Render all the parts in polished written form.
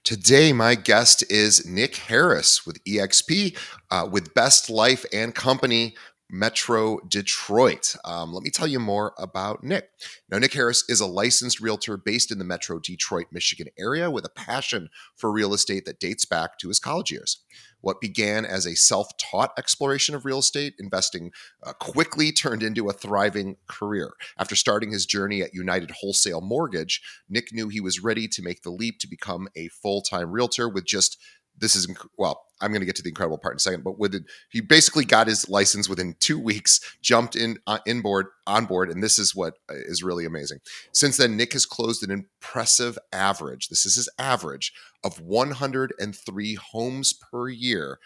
Today, my guest is Nick Harris with EXP, with Best Life and Company, Metro Detroit. Let me tell you more about Nick. Now, Nick Harris is a licensed realtor based in the Metro Detroit, Michigan area with a passion for real estate that dates back to his college years. What began as a self taught exploration of real estate investing quickly turned into a thriving career. After starting his journey at United Wholesale Mortgage, Nick knew he was ready to make the leap to become a full-time realtor with just well, I'm going to get to the incredible part in a second, but he basically got his license within 2 weeks, jumped on board, and this is what is really amazing. Since then, Nick has closed an impressive average. This is his average of 103 homes per year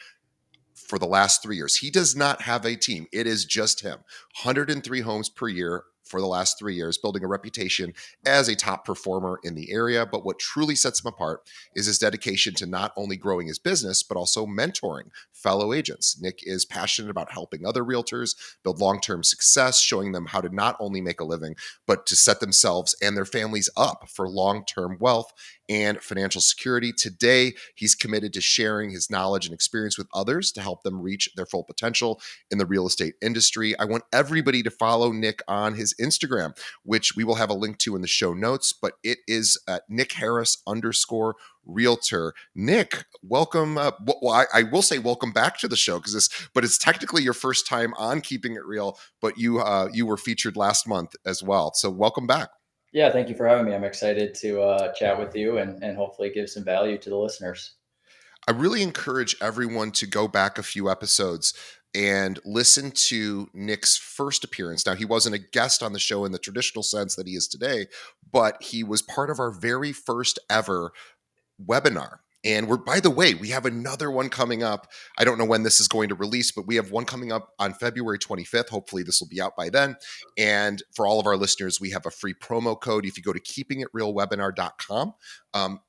for the last 3 years. He does not have a team. It is just him. 103 homes per year for the last 3 years, building a reputation as a top performer in the area. But what truly sets him apart is his dedication to not only growing his business, but also mentoring fellow agents. Nick is passionate about helping other realtors build long-term success, showing them how to not only make a living, but to set themselves and their families up for long-term wealth and financial security. Today, he's committed to sharing his knowledge and experience with others to help them reach their full potential in the real estate industry. I want everybody to follow Nick on his Instagram, which we will have a link to in the show notes, but it is Nick Harris _ realtor. Nick, welcome. Well, I will say welcome back to the show but it's technically your first time on Keeping It Real, but you were featured last month as well. So welcome back. Yeah, thank you for having me. I'm excited to chat with you and hopefully give some value to the listeners. I really encourage everyone to go back a few episodes and listen to Nick's first appearance. Now, he wasn't a guest on the show in the traditional sense that he is today, but he was part of our very first ever webinar. And by the way, we have another one coming up. I don't know when this is going to release, but we have one coming up on February 25th. Hopefully, this will be out by then. And for all of our listeners, we have a free promo code. If you go to keepingitrealwebinar.com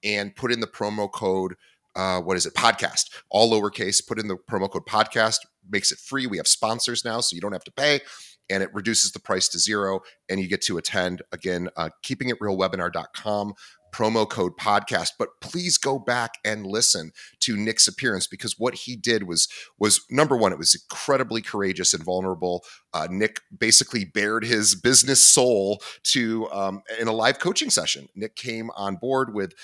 and put in the promo code, what is it? Podcast, all lowercase, put in the promo code podcast, makes it free. We have sponsors now, so you don't have to pay. And it reduces the price to zero, and you get to attend again, keepingitrealwebinar.com, promo code podcast. But please go back and listen to Nick's appearance, because what he did was number one, it was incredibly courageous and vulnerable. Nick basically bared his business soul to in a live coaching session. Nick came on board with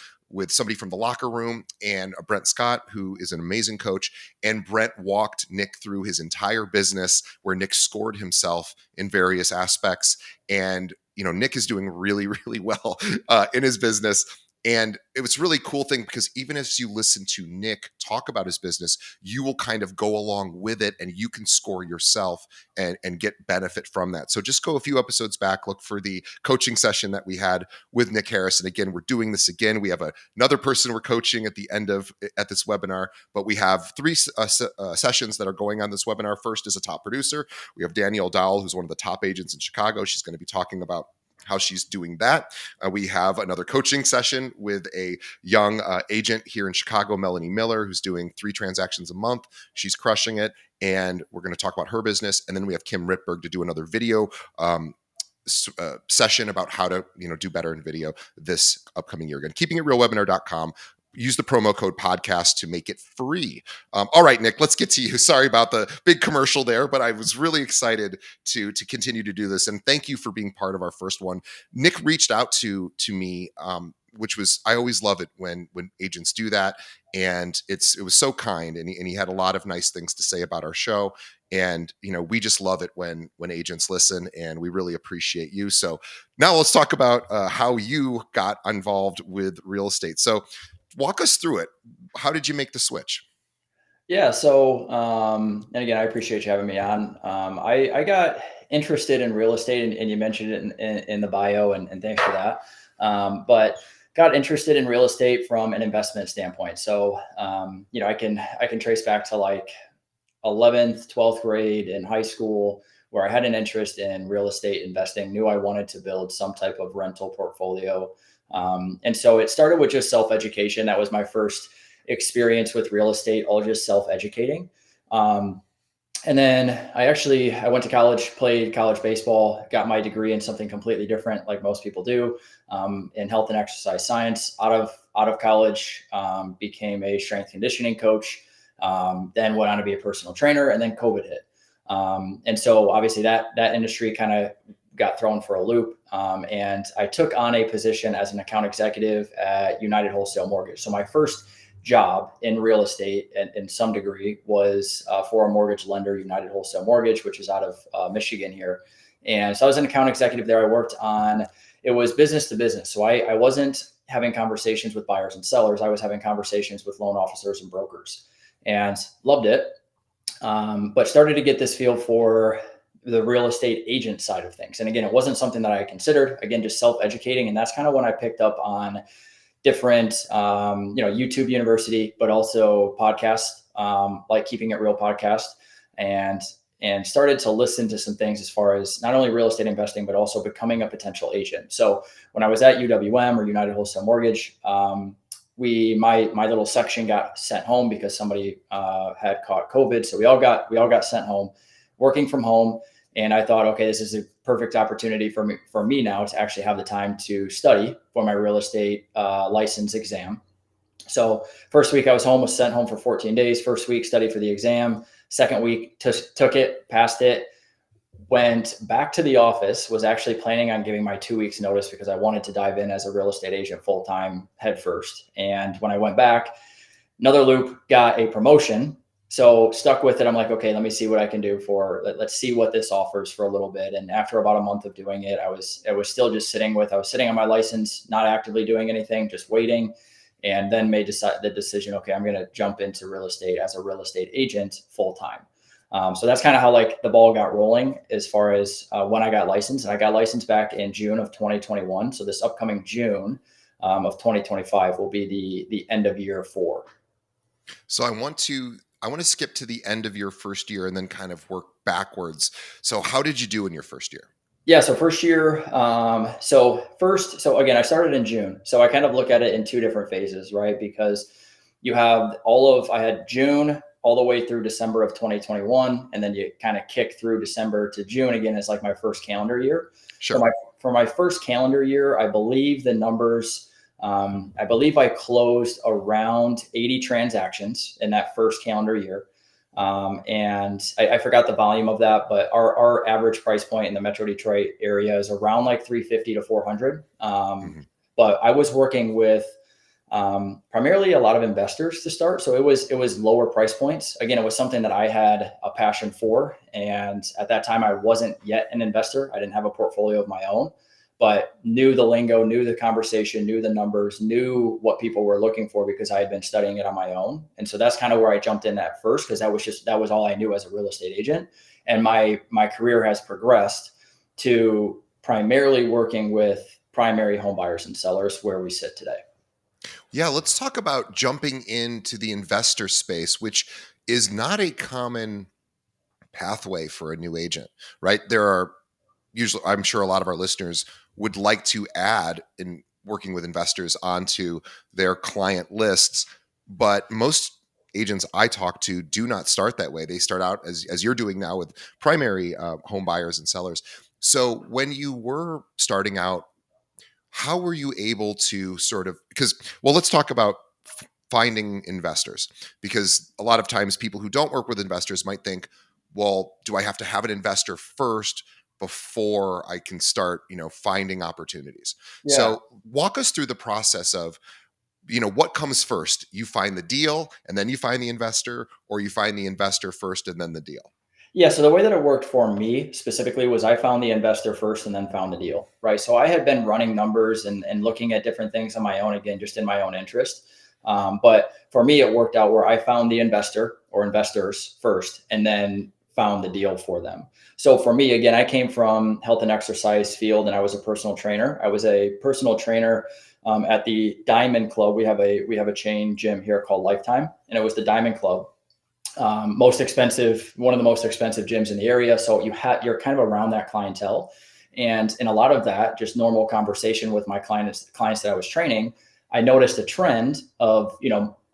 somebody from the locker room and Brent Scott, who is an amazing coach. And Brent walked Nick through his entire business, where Nick scored himself in various aspects. And, Nick is doing really, really well in his business. And it was a really cool thing, because even as you listen to Nick talk about his business, you will kind of go along with it, and you can score yourself and get benefit from that. So just go a few episodes back, look for the coaching session that we had with Nick Harris. And again, we're doing this again. We have another person we're coaching at this webinar, but we have three sessions that are going on this webinar. First is a top producer. We have Danielle Dowell, who's one of the top agents in Chicago. She's going to be talking about how she's doing that. We have another coaching session with a young agent here in Chicago, Melanie Miller, who's doing 3 transactions a month. She's crushing it. And we're going to talk about her business. And then we have Kim Rittberg to do another video session about how to do better in video this upcoming year. Again, keepingitrealwebinar.com. Use the promo code podcast to make it free. All right, Nick, let's get to you. Sorry about the big commercial there, but I was really excited to continue to do this. And thank you for being part of our first one. Nick reached out to me, which was, I always love it when agents do that. And it was so kind. And he had a lot of nice things to say about our show. And, we just love it when agents listen, and we really appreciate you. So now let's talk about how you got involved with real estate. So walk us through it. How did you make the switch? Yeah. So, and again, I appreciate you having me on. I got interested in real estate, and you mentioned it in the bio, and thanks for that. But got interested in real estate from an investment standpoint. So, I can trace back to like 11th, 12th grade in high school, where I had an interest in real estate investing, knew I wanted to build some type of rental portfolio. And so it started with just self-education. That was my first experience with real estate, all just self-educating. Um, And then I went to college, played college baseball, got my degree in something completely different, like most people do, in health and exercise science. Out of college, became a strength conditioning coach. Then went on to be a personal trainer, and then COVID hit, and so obviously that industry kind of got thrown for a loop. And I took on a position as an account executive at United Wholesale Mortgage. So my first job in real estate in some degree was for a mortgage lender, United Wholesale Mortgage, which is out of Michigan here. And so I was an account executive there. I worked on, it was business to business. So I wasn't having conversations with buyers and sellers. I was having conversations with loan officers and brokers, and loved it. But started to get this feel for the real estate agent side of things. And again, it wasn't something that I considered, again, just self-educating. And that's kind of when I picked up on different, YouTube University, but also podcasts, like Keeping It Real podcast, and started to listen to some things as far as not only real estate investing, but also becoming a potential agent. So when I was at UWM, or United Wholesale Mortgage, my little section got sent home because somebody had caught COVID. So we all got sent home, working from home. And I thought, okay, this is a perfect opportunity for me now to actually have the time to study for my real estate license exam. So first week I was home, was sent home for 14 days. First week studied for the exam. Second week took it, passed it, went back to the office, was actually planning on giving my 2 weeks notice because I wanted to dive in as a real estate agent full time head first. And when I went back, another loop, got a promotion. So stuck with it. I'm like, okay, let me see what I can do let's see what this offers for a little bit. And after about a month of doing it, I was still just I was sitting on my license, not actively doing anything, just waiting. And then made the decision, okay, I'm going to jump into real estate as a real estate agent full time. So that's kind of how like the ball got rolling as far as when I got licensed. And I got licensed back in June of 2021. So this upcoming June of 2025 will be the end of year 4. So I want to skip to the end of your first year and then kind of work backwards. So how did you do in your first year? Yeah. So first year, so again, I started in June. So I kind of look at it in two different phases, right? Because I had June all the way through December of 2021. And then you kind of kick through December to June again as like my first calendar year. So Sure. for my first calendar year, I believe the numbers, I believe I closed around 80 transactions in that first calendar year. And I forgot the volume of that, but our average price point in the Metro Detroit area is around like 350 to 400. Mhm. But I was working with primarily a lot of investors to start, so it was lower price points. Again, it was something that I had a passion for, and at that time, I wasn't yet an investor. I didn't have a portfolio of my own, but knew the lingo, knew the conversation, knew the numbers, knew what people were looking for because I had been studying it on my own. And so that's kind of where I jumped in at first, because that was all I knew as a real estate agent. And my career has progressed to primarily working with primary home buyers and sellers where we sit today. Yeah, let's talk about jumping into the investor space, which is not a common pathway for a new agent, right? There are usually, I'm sure a lot of our listeners would like to add in working with investors onto their client lists, but most agents I talk to do not start that way. They start out as you're doing now with primary home buyers and sellers. So when you were starting out, how were you able to sort of, because, well, let's talk about finding investors, because a lot of times people who don't work with investors might think, well, do I have to have an investor first before I can start, finding opportunities? Yeah. So walk us through the process of, what comes first? You find the deal and then you find the investor, or you find the investor first and then the deal? Yeah, so the way that it worked for me specifically was I found the investor first and then found the deal, right? So I had been running numbers and looking at different things on my own, again, just in my own interest. But for me, it worked out where I found the investor or investors first and then found the deal for them. So for me, again, I came from health and exercise field and I was a personal trainer. I was a personal trainer at the Diamond Club. We have a chain gym here called Lifetime, and it was the Diamond Club, one of the most expensive gyms in the area. So you're kind of around that clientele. And in a lot of that, just normal conversation with my clients that I was training, I noticed a trend of,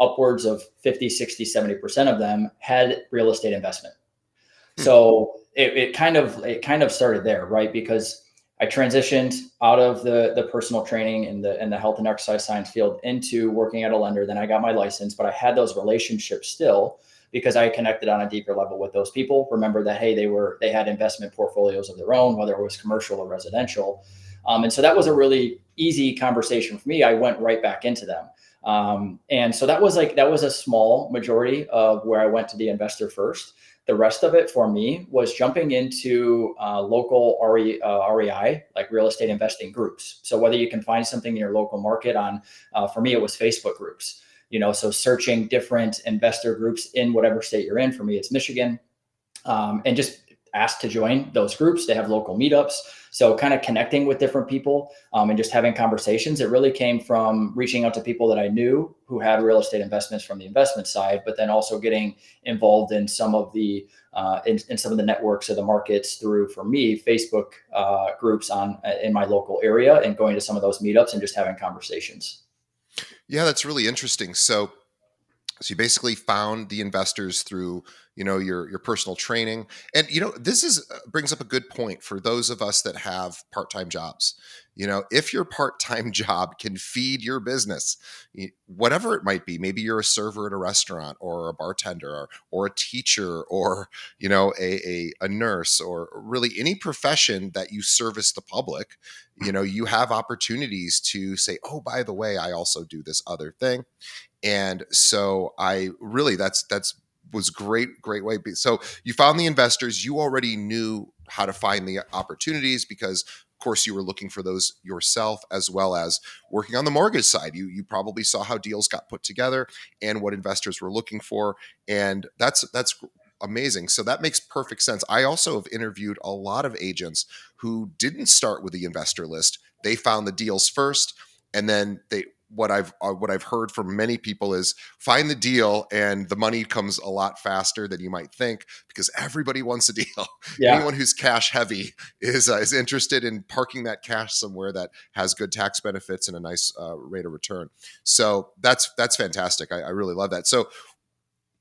upwards of 50, 60, 70% of them had real estate investment. Hmm. So it kind of started there, right? Because I transitioned out of the personal training and the health and exercise science field into working at a lender. Then I got my license, but I had those relationships still because I connected on a deeper level with those people. Remember that, hey, they had investment portfolios of their own, whether it was commercial or residential. And so that was a really easy conversation for me. I went right back into them. And so that was a small majority of where I went to the investor first. The rest of it for me was jumping into local REI, like real estate investing groups. So whether you can find something in your local market on, for me, it was Facebook groups. So searching different investor groups in whatever state you're in. For me, it's Michigan, and just asked to join those groups. They have local meetups. So kind of connecting with different people, and just having conversations. It really came from reaching out to people that I knew who had real estate investments from the investment side, but then also getting involved in some of the in some of the networks of the markets through, for me, Facebook groups on in my local area, and going to some of those meetups and just having conversations. Yeah, that's really interesting. So you basically found the investors through, your personal training. And this is brings up a good point for those of us that have part-time jobs. If your part-time job can feed your business, whatever it might be, maybe you're a server at a restaurant or a bartender, or a teacher, or a nurse, or really any profession that you service the public. You have opportunities to say, oh, by the way, I also do this other thing. And so I really, that's was great way. So you found the investors. You already knew how to find the opportunities because, of course, you were looking for those yourself, as well as working on the mortgage side. You probably saw how deals got put together and what investors were looking for, and that's amazing. So that makes perfect sense. I also have interviewed a lot of agents who didn't start with the investor list. They found the deals first, and then they what I've heard from many people is find the deal and the money comes a lot faster than you might think because everybody wants a deal. Yeah. Anyone who's cash heavy is interested in parking that cash somewhere that has good tax benefits and a nice rate of return. So that's fantastic. I really love that. So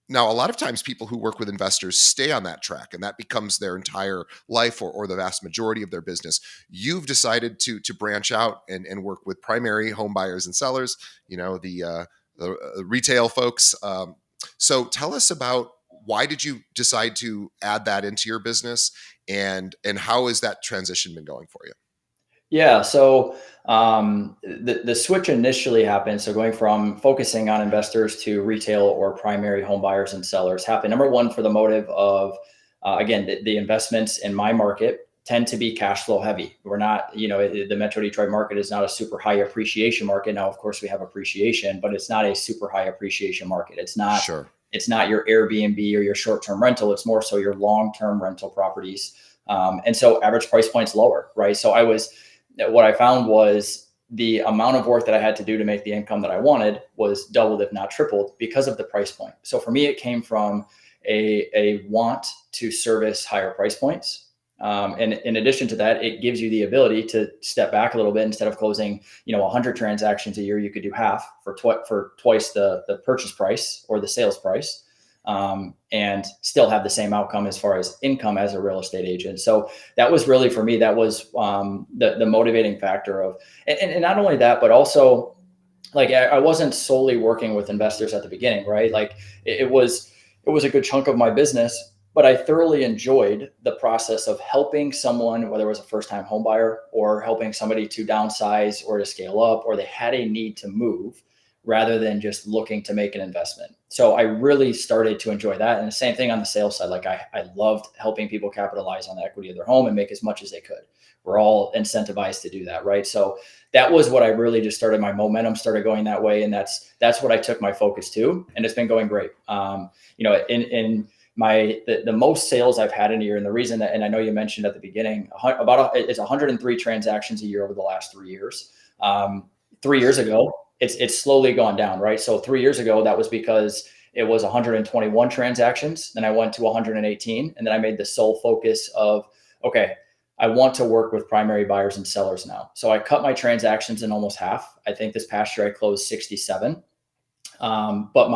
now, a lot of times people who work with investors stay on that track and that becomes their entire life, or the vast majority of their business. You've decided to branch out and work with primary home buyers and sellers, the retail folks. So tell us about, why did you decide to add that into your business, and how has that transition been going for you? Yeah. So the switch initially happened. So going from focusing on investors to retail or primary home buyers and sellers happened. Number one, for the motive of, again, the investments in my market tend to be cash flow heavy. We're not, the Metro Detroit market is not a super high appreciation market. Now, of course, we have appreciation, but it's not a super high appreciation market. Sure. It's not your Airbnb or your short term rental. It's more so your long term rental properties. And so average price points lower, right? So what I found was the amount of work that I had to do to make the income that I wanted was doubled, if not tripled, because of the price point. So for me, it came from a want to service higher price points. And in addition to that, it gives you the ability to step back a little bit. Instead of closing, 100 transactions a year, you could do half for twice the purchase price or the sales price, and still have the same outcome as far as income as a real estate agent. So that was really, for me, that was the motivating factor of, and not only that, but also, like, I wasn't solely working with investors at the beginning, right? Like it was a good chunk of my business, but I thoroughly enjoyed the process of helping someone, whether it was a first time home buyer or helping somebody to downsize or to scale up, or they had a need to move, rather than just looking to make an investment. So I really started to enjoy that. And the same thing on the sales side. Like I loved helping people capitalize on the equity of their home and make as much as they could. We're all incentivized to do that, right? So that was what I really just started, my momentum started going that way. And that's what I took my focus to. And it's been going great. In the most sales I've had in a year, and the reason that, and I know you mentioned at the beginning, it's 103 transactions a year over the last 3 years. 3 years ago, it's slowly gone down, right? So 3 years ago, that was because it was 121 transactions. Then I went to 118, and then I made the sole focus of, okay, I want to work with primary buyers and sellers now. So I cut my transactions in almost half. I think this past year I closed 67. But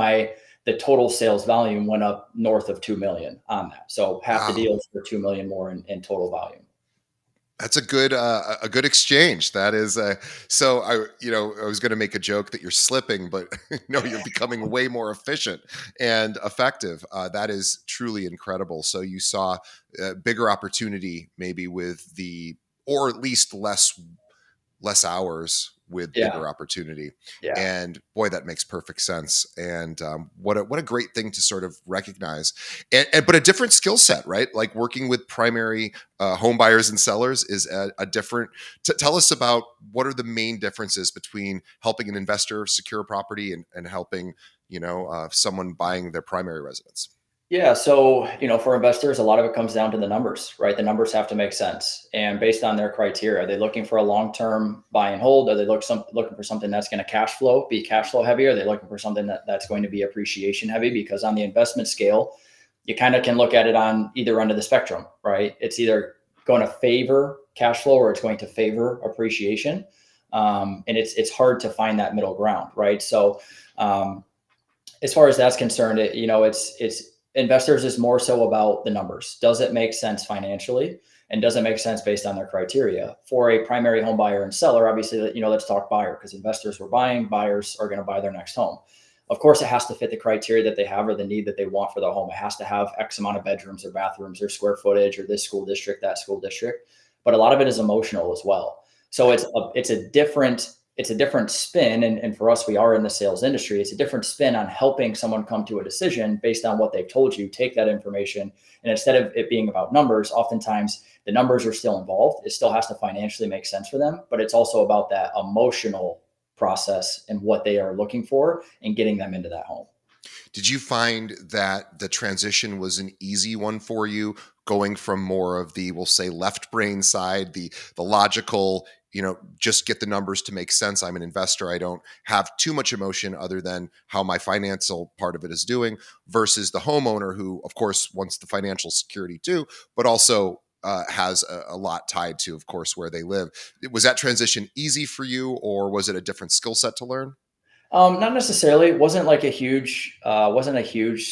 the total sales volume went up north of 2 million on that. So half the Wow. deals for 2 million more in total volume. That's a good exchange. That is so I was going to make a joke that you're slipping, but no, you're becoming way more efficient and effective. That is truly incredible. So you saw bigger opportunity maybe with the or at least less hours with Yeah. bigger opportunity. Yeah. And boy, that makes perfect sense. And what a great thing to sort of recognize. And but a different skill set, right? Like working with primary home buyers and sellers is a different. Tell us about what are the main differences between helping an investor secure a property and helping someone buying their primary residence. Yeah. So, for investors, a lot of it comes down to the numbers, right? The numbers have to make sense. And based on their criteria, are they looking for a long term buy and hold? Are they looking for something that's going to be cash flow heavy? Are they looking for something that's going to be appreciation heavy? Because on the investment scale, you kind of can look at it on either end of the spectrum, right? It's either going to favor cash flow or it's going to favor appreciation. And it's hard to find that middle ground, right? So, as far as that's concerned, it's investors is more so about the numbers. Does it make sense financially, and does it make sense based on their criteria? For a primary home buyer and seller, obviously, let's talk buyer because investors were buying, buyers are going to buy their next home. Of course, it has to fit the criteria that they have or the need that they want for the home. It has to have X amount of bedrooms or bathrooms or square footage or this school district, that school district. But a lot of it is emotional as well. So it's a different spin, and for us, we are in the sales industry. It's a different spin on helping someone come to a decision based on what they've told you. Take that information, and instead of it being about numbers, oftentimes the numbers are still involved. It still has to financially make sense for them, but it's also about that emotional process and what they are looking for and getting them into that home. Did you find that the transition was an easy one for you, going from more of the, we'll say, left brain side, the logical, just get the numbers to make sense. I'm an investor. I don't have too much emotion other than how my financial part of it is doing, versus the homeowner who, of course, wants the financial security too, but also has a lot tied to, of course, where they live. Was that transition easy for you, or was it a different skill set to learn? Not necessarily. It wasn't a huge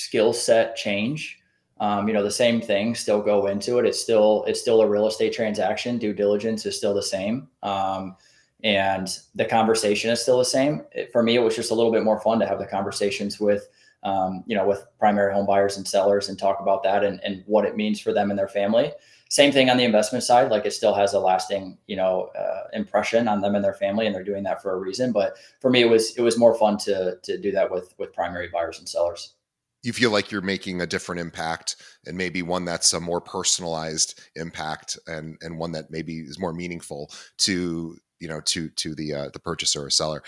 skill set change. The same things still go into it. It's still a real estate transaction. Due diligence is still the same, and the conversation is still the same. For me, it was just a little bit more fun to have the conversations with primary home buyers and sellers and talk about that and what it means for them and their family. Same thing on the investment side. Like it still has a lasting, impression on them and their family, and they're doing that for a reason. But for me, it was more fun to do that with primary buyers and sellers. You feel like you're making a different impact, and maybe one that's a more personalized impact, and one that maybe is more meaningful to the purchaser or seller.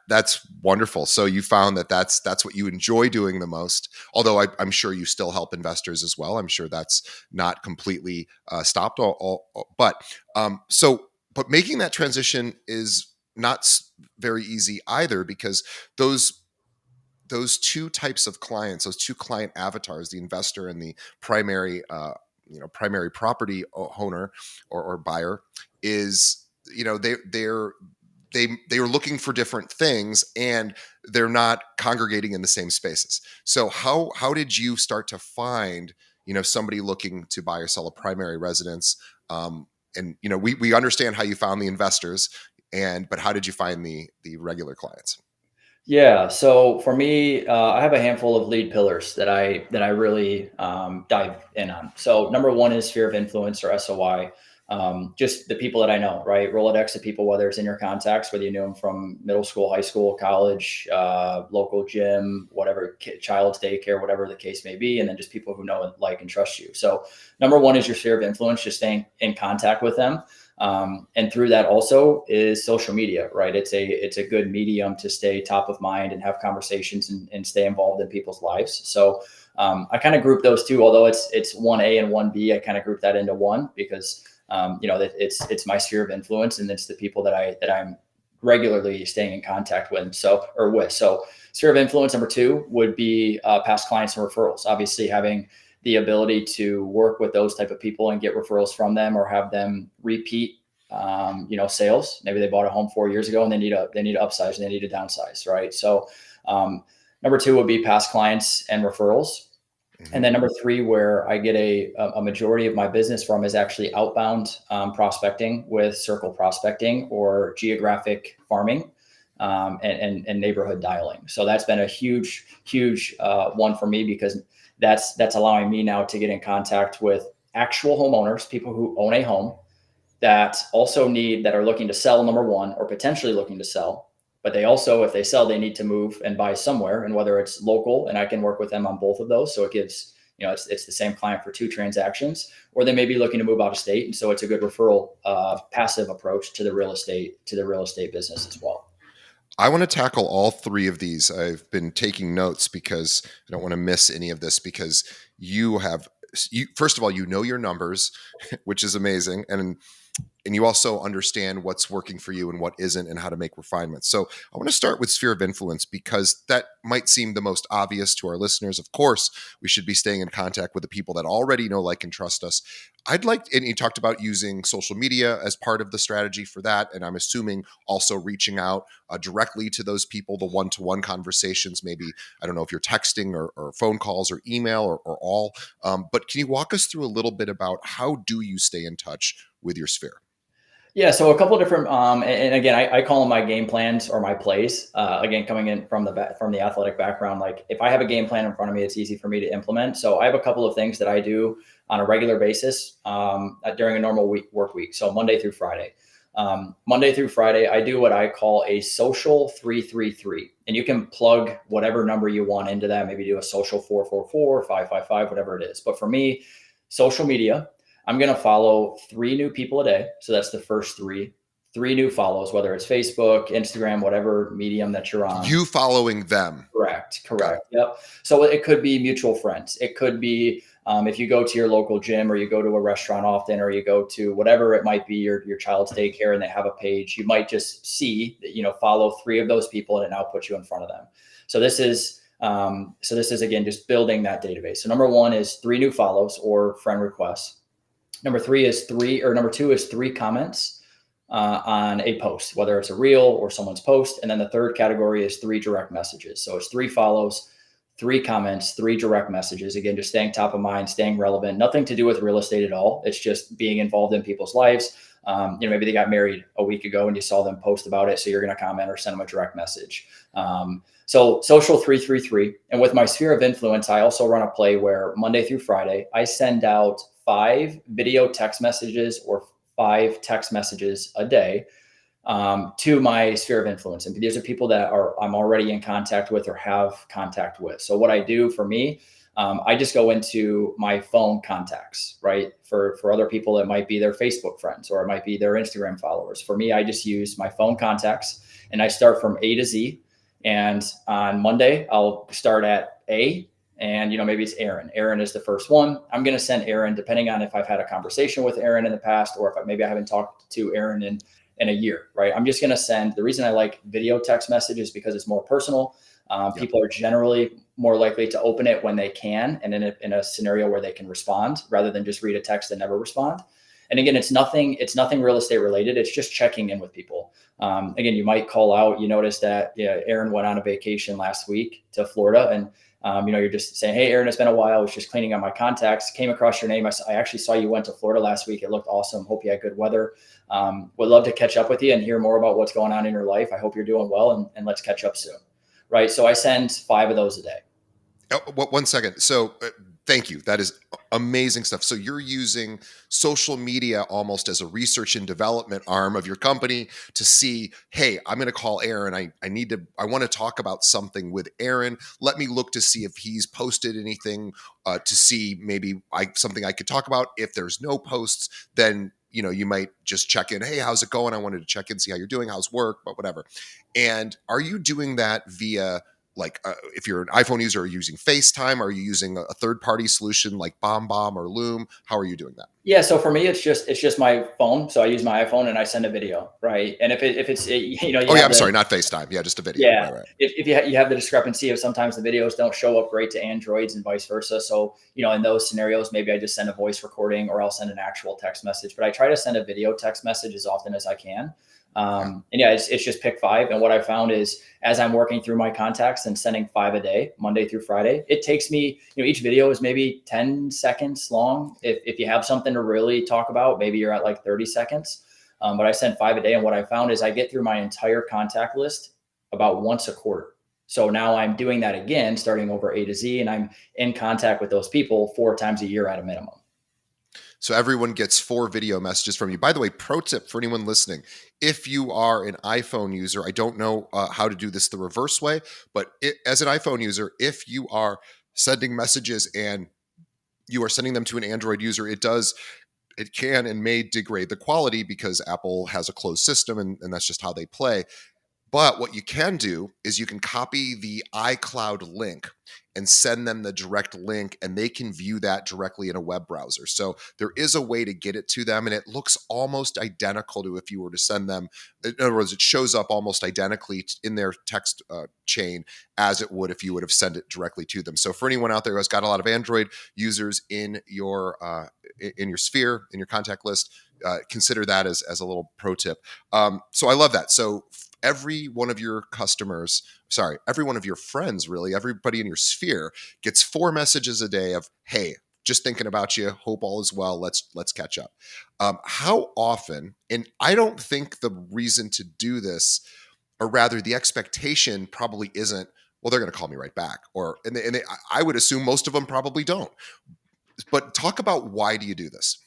That's wonderful. So you found that that's what you enjoy doing the most, although I'm sure you still help investors as well. I'm sure that's not completely stopped but but making that transition is not very easy either, because those those two types of clients, those two client avatars, the investor and the primary, primary property owner or buyer, is they are looking for different things, and they're not congregating in the same spaces. So how did you start to find somebody looking to buy or sell a primary residence? And we understand how you found the investors, but how did you find the regular clients? Yeah. So for me, I have a handful of lead pillars that I really dive in on. So number one is sphere of influence, or SOI. Just the people that I know, right? Rolodex of people, whether it's in your contacts, whether you knew them from middle school, high school, college, local gym, whatever, child's daycare, whatever the case may be, and then just people who know, like, and trust you. So number one is your sphere of influence, just staying in contact with them. And through that also is social media, right? It's a good medium to stay top of mind and have conversations and stay involved in people's lives. So I kind of group those two, although it's one A and one B. I kind of group that into one because that it's my sphere of influence, and it's the people that I'm regularly staying in contact with. So sphere of influence number two would be past clients and referrals. Obviously, having the ability to work with those type of people and get referrals from them, or have them repeat sales. Maybe they bought a home 4 years ago and they need to upsize and they need to downsize, right? So Number two would be past clients and referrals. And Hmm. then number three, where I get a majority of my business from, is actually outbound prospecting with circle prospecting or geographic farming, and neighborhood dialing. So that's been a huge one for me, because that's allowing me now to get in contact with actual homeowners, people who own a home, that are looking to sell, number one, or potentially looking to sell. But they also, if they sell, they need to move and buy somewhere, and whether it's local, and I can work with them on both of those. So it gives, it's the same client for two transactions, or they may be looking to move out of state, and so it's a good referral, passive approach to the real estate business as well. I want to tackle all three of these. I've been taking notes because I don't want to miss any of this, because you have first of all, you know your numbers, which is amazing, and you also understand what's working for you and what isn't, and how to make refinements. So I want to start with sphere of influence, because that might seem the most obvious to our listeners. Of course, we should be staying in contact with the people that already know, like, and trust us. And you talked about using social media as part of the strategy for that. And I'm assuming also reaching out directly to those people, the one-to-one conversations, maybe, I don't know if you're texting or phone calls or email or all. But can you walk us through a little bit about how do you stay in touch with your sphere? Yeah, so a couple of different, and again, I call them my game plans or my plays. Again, coming in from the athletic background, like if I have a game plan in front of me, it's easy for me to implement. So I have a couple of things that I do on a regular basis, during a normal work week. So Monday through Friday. Monday through Friday, I do what I call a social 333, and you can plug whatever number you want into that. Maybe do a social 444, 555, whatever it is. But for me, social media, I'm going to follow three new people a day. So that's the first three new follows, whether it's Facebook, Instagram, whatever medium that you're on. You following them. Correct. Got it. Correct. Yep. So it could be mutual friends. It could be, if you go to your local gym, or you go to a restaurant often, or you go to whatever it might be, your child's daycare, and they have a page, you might just see that, follow three of those people, and it now puts you in front of them. So this is again, just building that database. So number one is three new follows or friend requests. Number two is three comments on a post, whether it's a reel or someone's post. And then the third category is three direct messages. So it's three follows, three comments, three direct messages. Again, just staying top of mind, staying relevant, nothing to do with real estate at all. It's just being involved in people's lives. Maybe they got married a week ago and you saw them post about it, so you're going to comment or send them a direct message. So social 333. And with my sphere of influence, I also run a play where Monday through Friday, I send out 5 video text messages or 5 text messages a day, to my sphere of influence. And these are people that I'm already in contact with or have contact with. So what I do for me, I just go into my phone contacts, right? For other people, it might be their Facebook friends, or it might be their Instagram followers. For me, I just use my phone contacts, and I start from A to Z. And on Monday, I'll start at A, and maybe it's Aaron. Aaron is the first one. I'm going to send Aaron, depending on if I've had a conversation with Aaron in the past, or if maybe I haven't talked to Aaron in a year, right? I'm just going to send. The reason I like video text messages, because it's more personal. Yep. People are generally more likely to open it when they can, and in a scenario where they can respond, rather than just read a text and never respond. And again, it's nothing real estate related. It's just checking in with people. Again, you might call out. You notice that, yeah, Aaron went on a vacation last week to Florida, and you're just saying, "Hey, Aaron, it's been a while. I was just cleaning up my contacts. Came across your name. I actually saw you went to Florida last week. It looked awesome. Hope you had good weather. Would love to catch up with you and hear more about what's going on in your life. I hope you're doing well, and let's catch up soon." Right. So I send 5 of those a day. Oh, 1 second. So, thank you. That is amazing stuff. So you're using social media almost as a research and development arm of your company to see, hey, I'm going to call Aaron. I want to talk about something with Aaron. Let me look to see if he's posted anything, to see maybe something I could talk about. If there's no posts, then you might just check in. Hey, how's it going? I wanted to check in, see how you're doing, how's work, but whatever. And are you doing that via, like, if you're an iPhone user, are you using FaceTime? Are you using a third-party solution like BombBomb or Loom? How are you doing that? Yeah, so for me, it's just my phone. So I use my iPhone and I send a video, right? And if it's you Oh yeah, have I'm sorry, the not FaceTime. Yeah, just a video. yeah, Right, right. if you have the discrepancy of sometimes the videos don't show up great to Androids and vice versa. So in those scenarios, maybe I just send a voice recording, or I'll send an actual text message. But I try to send a video text message as often as I can. Yeah. And yeah, it's just pick five. And what I found is as I'm working through my contacts and sending five a day, Monday through Friday, it takes me, each video is maybe 10 seconds long. If you have something to really talk about, maybe you're at like 30 seconds. But I send five a day. And what I found is I get through my entire contact list about once a quarter. So now I'm doing that again, starting over A to Z, and I'm in contact with those people four times a year at a minimum. So everyone gets 4 video messages from you. By the way, pro tip for anyone listening: if you are an iPhone user, I don't know how to do this the reverse way, but as an iPhone user, if you are sending messages and you are sending them to an Android user, it can and may degrade the quality because Apple has a closed system, and that's just how they play. But what you can do is you can copy the iCloud link and send them the direct link, and they can view that directly in a web browser. So there is a way to get it to them, and it looks almost identical to if you were to send them. In other words, it shows up almost identically in their text chain as it would if you would have sent it directly to them. So for anyone out there who has got a lot of Android users in your sphere, in your contact list, consider that as a little pro tip. So I love that. So every one of your customers, sorry, every one of your friends, really, everybody in your sphere gets 4 messages a day of, hey, just thinking about you, hope all is well, let's catch up. How often, and I don't think the reason to do this, or rather the expectation probably isn't, well, they're going to call me right back, or I would assume most of them probably don't. But talk about, why do you do this?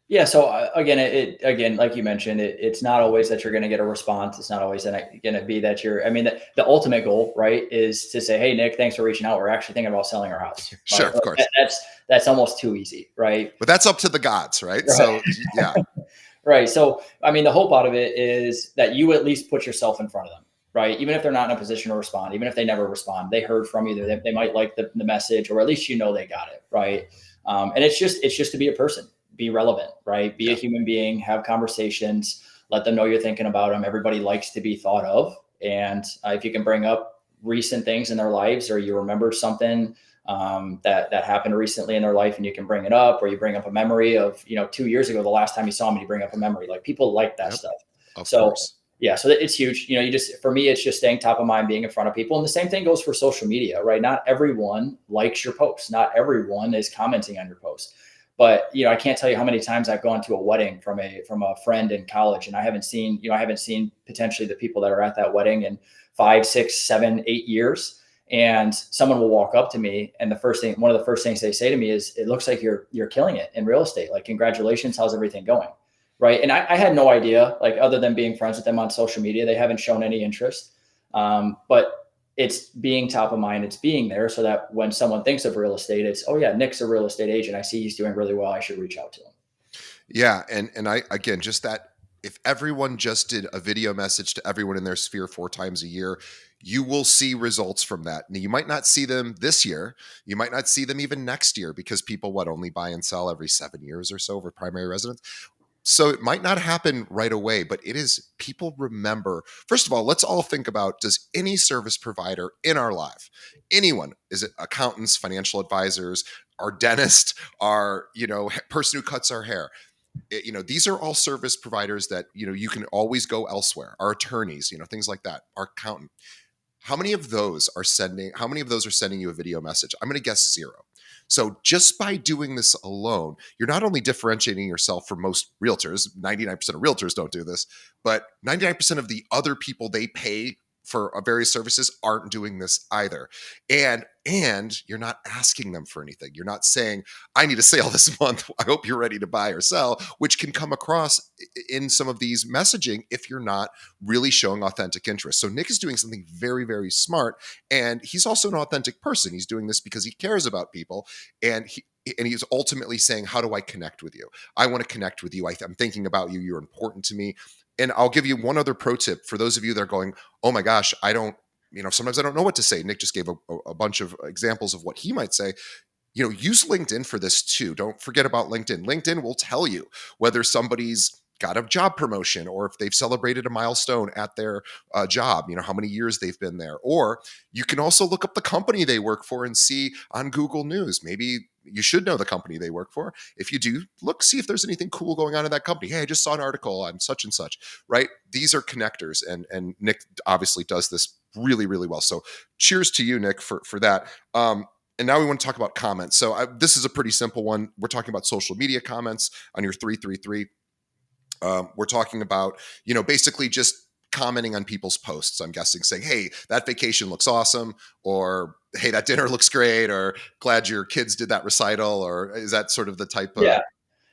Yeah. So again, again, like you mentioned, it's not always that you're going to get a response. It's not always going to be that you're. I mean, the ultimate goal, right, is to say, "Hey, Nick, thanks for reaching out. We're actually thinking about selling our house." Sure, Right. of course. That's almost too easy, right? But that's up to the gods, right? Right. So yeah, Right. So, I mean, the hope out of it is that you at least put yourself in front of them, right? Even if they're not in a position to respond, even if they never respond, they heard from you. They might like the message, or at least they got it, right? And it's just to be a person, be relevant, right? Be a yeah, human being, have conversations, let them know you're thinking about them. Everybody likes to be thought of, and if you can bring up recent things in their lives, or you remember something that happened recently in their life, and you can bring it up, or you bring up a memory of 2 years ago, the last time you saw me, you bring up a memory. Like, people like that yep, stuff. of So course. yeah, so it's huge. You just, for me, it's just staying top of mind, being in front of people. And the same thing goes for social media, right? Not everyone likes your posts, not everyone is commenting on your posts. But I can't tell you how many times I've gone to a wedding from a friend in college, and I haven't seen potentially the people that are at that wedding in 5, 6, 7, 8 years. And someone will walk up to me, and one of the first things they say to me is, "It looks like you're killing it in real estate. Like, congratulations, how's everything going?" Right? And I had no idea, like, other than being friends with them on social media, they haven't shown any interest. But it's being top of mind. It's being there so that when someone thinks of real estate, it's, oh yeah, Nick's a real estate agent. I see he's doing really well. I should reach out to him. Yeah, and I, again, just that, if everyone just did a video message to everyone in their sphere 4 times a year, you will see results from that. Now, you might not see them this year. You might not see them even next year, because people, only buy and sell every 7 years or so for primary residence. So it might not happen right away, but it is, people remember. First of all, let's all think about, does any service provider in our life, anyone, is it accountants, financial advisors, our dentist, our, person who cuts our hair, these are all service providers that, you can always go elsewhere. Our attorneys, things like that, our accountant. How many of those are sending you a video message? I'm going to guess 0. So just by doing this alone, you're not only differentiating yourself from most realtors, 99% of realtors don't do this, but 99% of the other people they pay for various services aren't doing this either. And you're not asking them for anything. You're not saying, I need a sale this month, I hope you're ready to buy or sell, which can come across in some of these messaging if you're not really showing authentic interest. So Nick is doing something very, very smart. And he's also an authentic person. He's doing this because he cares about people. And he's ultimately saying, how do I connect with you? I want to connect with you. I'm thinking about you. You're important to me. And I'll give you one other pro tip for those of you that are going, oh my gosh, I don't, sometimes I don't know what to say. Nick just gave a bunch of examples of what he might say. Use LinkedIn for this too. Don't forget about LinkedIn. LinkedIn will tell you whether somebody's got a job promotion, or if they've celebrated a milestone at their job, how many years they've been there. Or you can also look up the company they work for and see on Google News. Maybe you should know the company they work for. If you do, look, see if there's anything cool going on in that company. Hey, I just saw an article on such and such, right? These are connectors, and Nick obviously does this really, really well. So cheers to you, Nick, for that. And now we want to talk about comments. So this is a pretty simple one. We're talking about social media comments on your 333. We're talking about, basically just commenting on people's posts. I'm guessing saying, hey, that vacation looks awesome, or hey, that dinner looks great, or glad your kids did that recital, or is that sort of the type of. Yeah.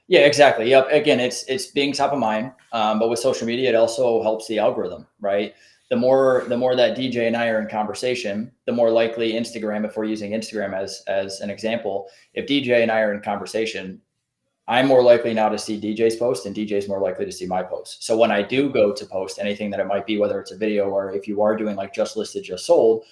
Yeah, exactly. Yep. Again, it's being top of mind, but with social media, it also helps the algorithm, right? The more that DJ and I are in conversation, the more likely Instagram, if we're using Instagram as an example, if DJ and I are in conversation, I'm more likely now to see DJ's post, and DJ's more likely to see my post. So when I do go to post anything that it might be, whether it's a video or if you are doing like just listed, just sold,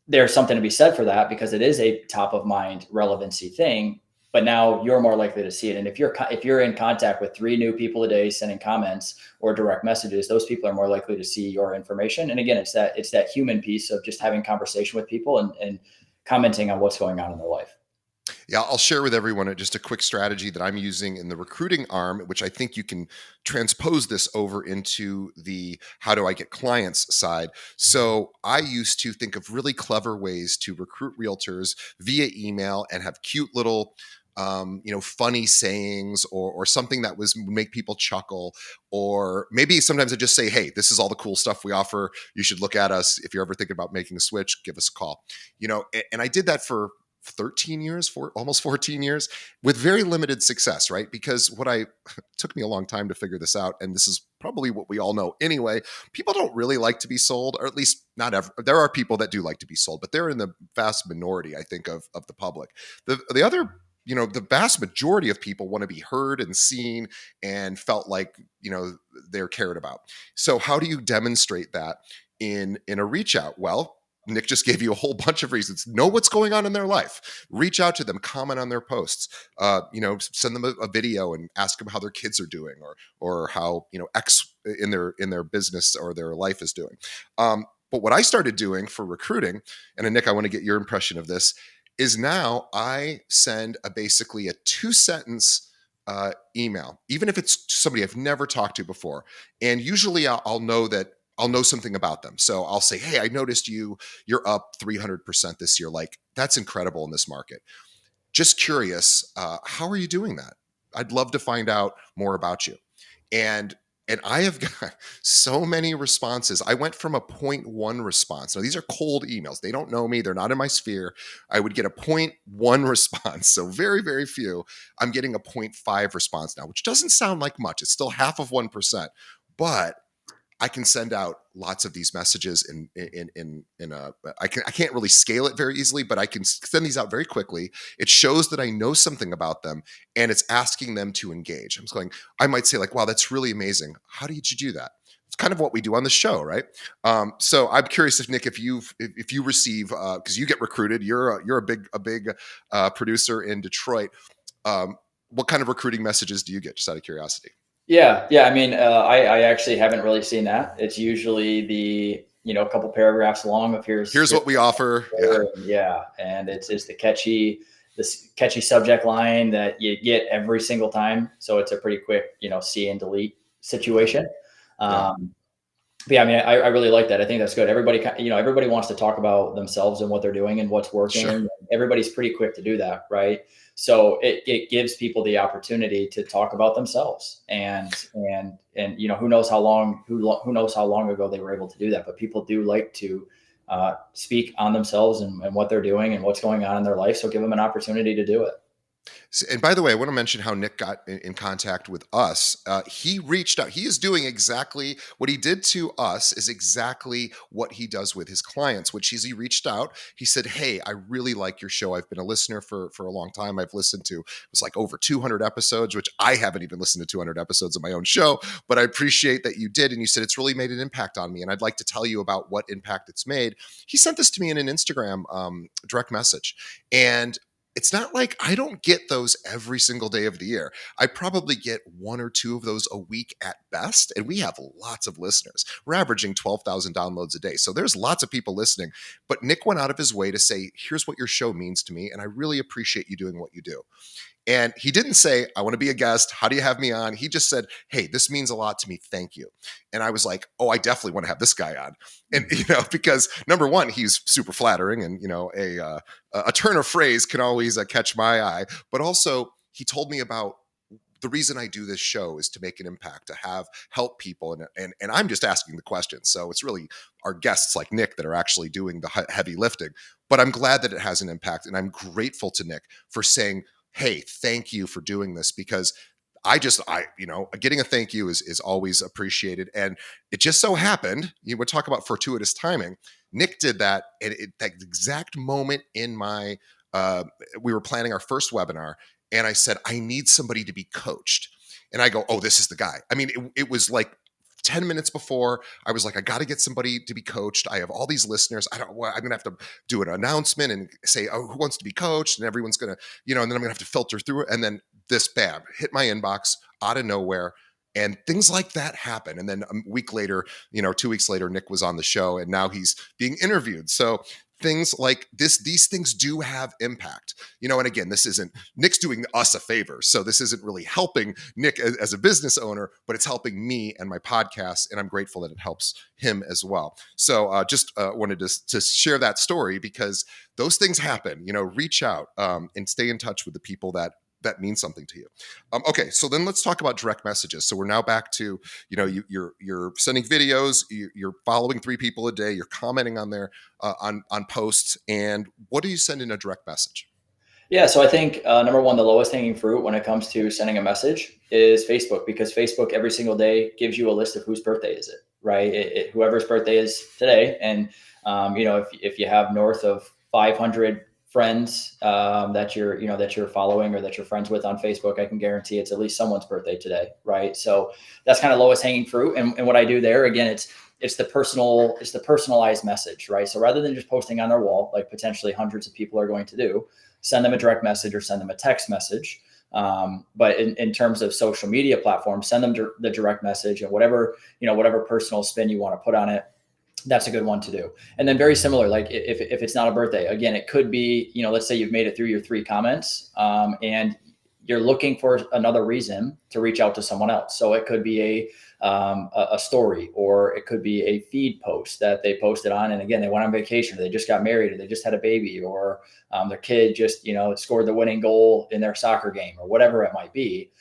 there's something to be said for that because it is a top of mind relevancy thing. But now you're more likely to see it. And if you're in contact with 3 new people a day sending comments or direct messages, those people are more likely to see your information. And again, it's that human piece of just having conversation with people and commenting on what's going on in their life. Yeah, I'll share with everyone just a quick strategy that I'm using in the recruiting arm, which I think you can transpose this over into the how do I get clients side. So I used to think of really clever ways to recruit realtors via email and have cute little funny sayings, or something that was make people chuckle, or maybe sometimes I just say, hey, this is all the cool stuff we offer. You should look at us. If you're ever thinking about making a switch, give us a call. And I did that for 13 years, almost 14 years, with very limited success, right? Because took me a long time to figure this out. And this is probably what we all know anyway. People don't really like to be sold, or at least not ever. There are people that do like to be sold, but they're in the vast minority, I think, of the public. The other, the vast majority of people want to be heard and seen and felt like, they're cared about. So how do you demonstrate that in a reach out? Well, Nick just gave you a whole bunch of reasons. Know what's going on in their life. Reach out to them. Comment on their posts. Send them a video and ask them how their kids are doing, or how X in their business or their life is doing. But what I started doing for recruiting, and Nick, I want to get your impression of this, is now I send basically a 2-sentence email, even if it's somebody I've never talked to before. And usually I'll know that I'll know something about them. So I'll say, hey, I noticed you're up 300% this year. Like, that's incredible in this market. Just curious, how are you doing that? I'd love to find out more about you. And I have got so many responses. I went from a point 0.1 response. Now, these are cold emails. They don't know me. They're not in my sphere. I would get a point 0.1 response. So very, very few. I'm getting a 0.5 response now, which doesn't sound like much. It's still half of 1%. But I can send out lots of these messages in a. I can't really scale it very easily, but I can send these out very quickly. It shows that I know something about them, and it's asking them to engage. I'm just going. I might say like, "Wow, that's really amazing. How did you do that?" It's kind of what we do on the show, right? So I'm curious if Nick, if you receive, because you get recruited, you're a big producer in Detroit. What kind of recruiting messages do you get? Just out of curiosity. Yeah, yeah. I mean, I actually haven't really seen that. It's usually a couple paragraphs long of Here's here's what we offer. Yeah. yeah, and it's this catchy subject line that you get every single time. So it's a pretty quick, see and delete Yeah. situation. Yeah. Um, but yeah, I mean, I really like that. I think that's good. Everybody wants to talk about themselves and what they're doing and what's Sure. working. Everybody's pretty quick to do that, right? So it gives people the opportunity to talk about themselves, and who knows who knows how long ago they were able to do that. But people do like to speak on themselves and what they're doing and what's going on in their life. So give them an opportunity to do it. And by the way, I want to mention how Nick got in contact with us. He reached out. He is doing exactly what he did to us, is exactly what he does with his clients, which is he reached out. He said, hey, I really like your show. I've been a listener for a long time. I've listened to, it's like over 200 episodes, which I haven't even listened to 200 episodes of my own show, but I appreciate that you did. And you said, it's really made an impact on me. And I'd like to tell you about what impact it's made. He sent this to me in an Instagram direct message. And it's not like I don't get those every single day of the year. I probably get one or two of those a week at best. And we have lots of listeners. We're averaging 12,000 downloads a day. So there's lots of people listening. But Nick went out of his way to say, here's what your show means to me. And I really appreciate you doing what you do. And he didn't say, I want to be a guest. How do you have me on? He just said, hey, this means a lot to me. Thank you. And I was like, oh, I definitely want to have this guy on. And, because number one, he's super flattering and, a turn of phrase can always catch my eye. But also, he told me about the reason I do this show is to make an impact, to have help people, and I'm just asking the questions. So it's really our guests like Nick that are actually doing the heavy lifting. But I'm glad that it has an impact, and I'm grateful to Nick for saying, "Hey, thank you for doing this," because getting a thank you is always appreciated. And it just so happened, you would talk about fortuitous timing. Nick did that at that exact moment in my. We were planning our first webinar, and I said, I need somebody to be coached. And I go, oh, this is the guy. I mean, it was like 10 minutes before. I was like, I got to get somebody to be coached. I have all these listeners. I'm going to have to do an announcement and say, oh, who wants to be coached? And everyone's going to, and then I'm going to have to filter through it. And then this bam hit my inbox out of nowhere. And things like that happen. And then a week later, 2 weeks later, Nick was on the show and now he's being interviewed. So things like these things do have impact, and again, this isn't Nick's doing us a favor. So this isn't really helping Nick as a business owner, but it's helping me and my podcast. And I'm grateful that it helps him as well. So just wanted to share that story because those things happen, reach out and stay in touch with the people that means something to you. Okay, so then let's talk about direct messages. So we're now back to, you're sending videos, you're following 3 people a day, you're commenting on their on posts, and what do you send in a direct message? Yeah, so I think number one, the lowest hanging fruit when it comes to sending a message is Facebook, because Facebook every single day gives you a list of whose birthday is it, right? Whoever's birthday is today, and if you have north of 500 friends that you're following or that you're friends with on Facebook, I can guarantee it's at least someone's birthday today, right? So that's kind of lowest hanging fruit. And what I do there, again, it's the personalized message, right? So rather than just posting on their wall, like potentially hundreds of people are going to do, send them a direct message or send them a text message. But in terms of social media platforms, send them the direct message and whatever personal spin you want to put on it. That's a good one to do. And then very similar, like if it's not a birthday, again, it could be, let's say you've made it through your 3 comments and you're looking for another reason to reach out to someone else. So it could be a story, or it could be a feed post that they posted on. And again, they went on vacation, or they just got married, or they just had a baby, or their kid just, scored the winning goal in their soccer game, or whatever it might be.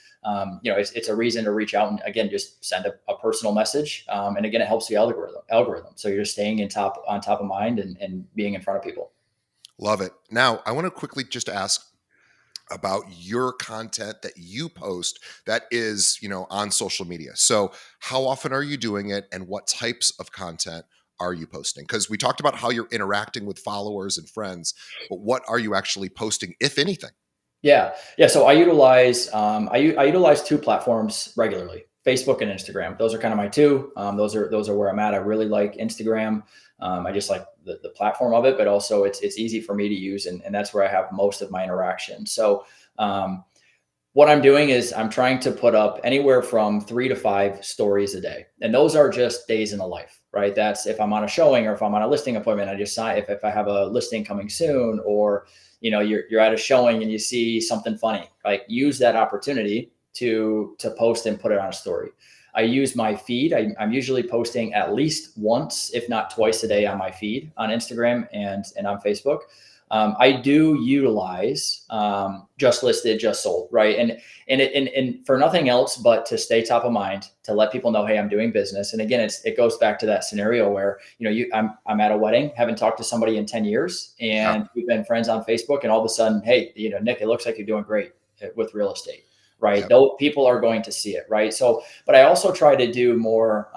It's a reason to reach out and again, just send a personal message. And again, it helps the algorithm. So you're just staying on top of mind and being in front of people. Love it. Now I want to quickly just ask about your content that you post that is, on social media. So how often are you doing it, and what types of content are you posting? Because we talked about how you're interacting with followers and friends, but what are you actually posting, if anything? Yeah, yeah. So I utilize 2 platforms regularly: Facebook and Instagram. Those are kind of my 2. Those are where I'm at. I really like Instagram. I just like the platform of it, but also it's easy for me to use, and that's where I have most of my interaction. So what I'm doing is I'm trying to put up anywhere from 3 to 5 stories a day. And those are just days in the life, right? That's if I'm on a showing or if I'm on a listing appointment, I just sign, if I have a listing coming soon, or, you're at a showing and you see something funny, like use that opportunity to post and put it on a story. I use my feed. I'm usually posting at least once, if not twice a day on my feed on Instagram and on Facebook. I do utilize just listed, just sold, right? And for nothing else but to stay top of mind, to let people know, hey, I'm doing business. And again, it goes back to that scenario where I'm at a wedding, haven't talked to somebody in 10 years, Yeah. and we've been friends on Facebook, and all of a sudden, hey, Nick, it looks like you're doing great with real estate, right? Yep. Though people are going to see it, right? So, but I also try to do more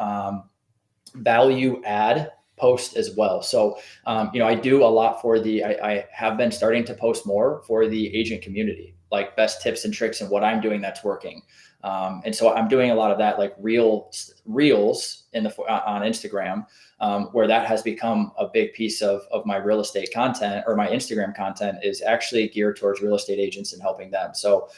value add post as well. So, I do a lot for I have been starting to post more for the agent community, like best tips and tricks and what I'm doing that's working. And so I'm doing a lot of that, like reels in the on Instagram, where that has become a big piece of my real estate content, or my Instagram content is actually geared towards real estate agents and helping them. So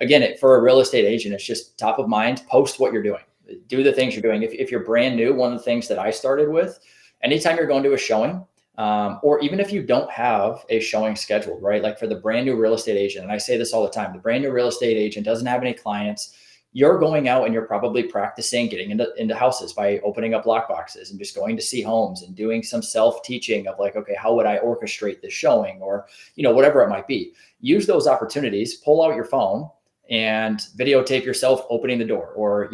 again, for a real estate agent, it's just top of mind. Post what you're doing, do the things you're doing. If you're brand new, one of the things that I started with, anytime you're going to a showing, or even if you don't have a showing scheduled, right? Like for the brand new real estate agent, and I say this all the time, the brand new real estate agent doesn't have any clients. You're going out and you're probably practicing getting into houses by opening up lock boxes and just going to see homes and doing some self-teaching of like, okay, how would I orchestrate this showing, or, whatever it might be. Use those opportunities, pull out your phone and videotape yourself opening the door, or,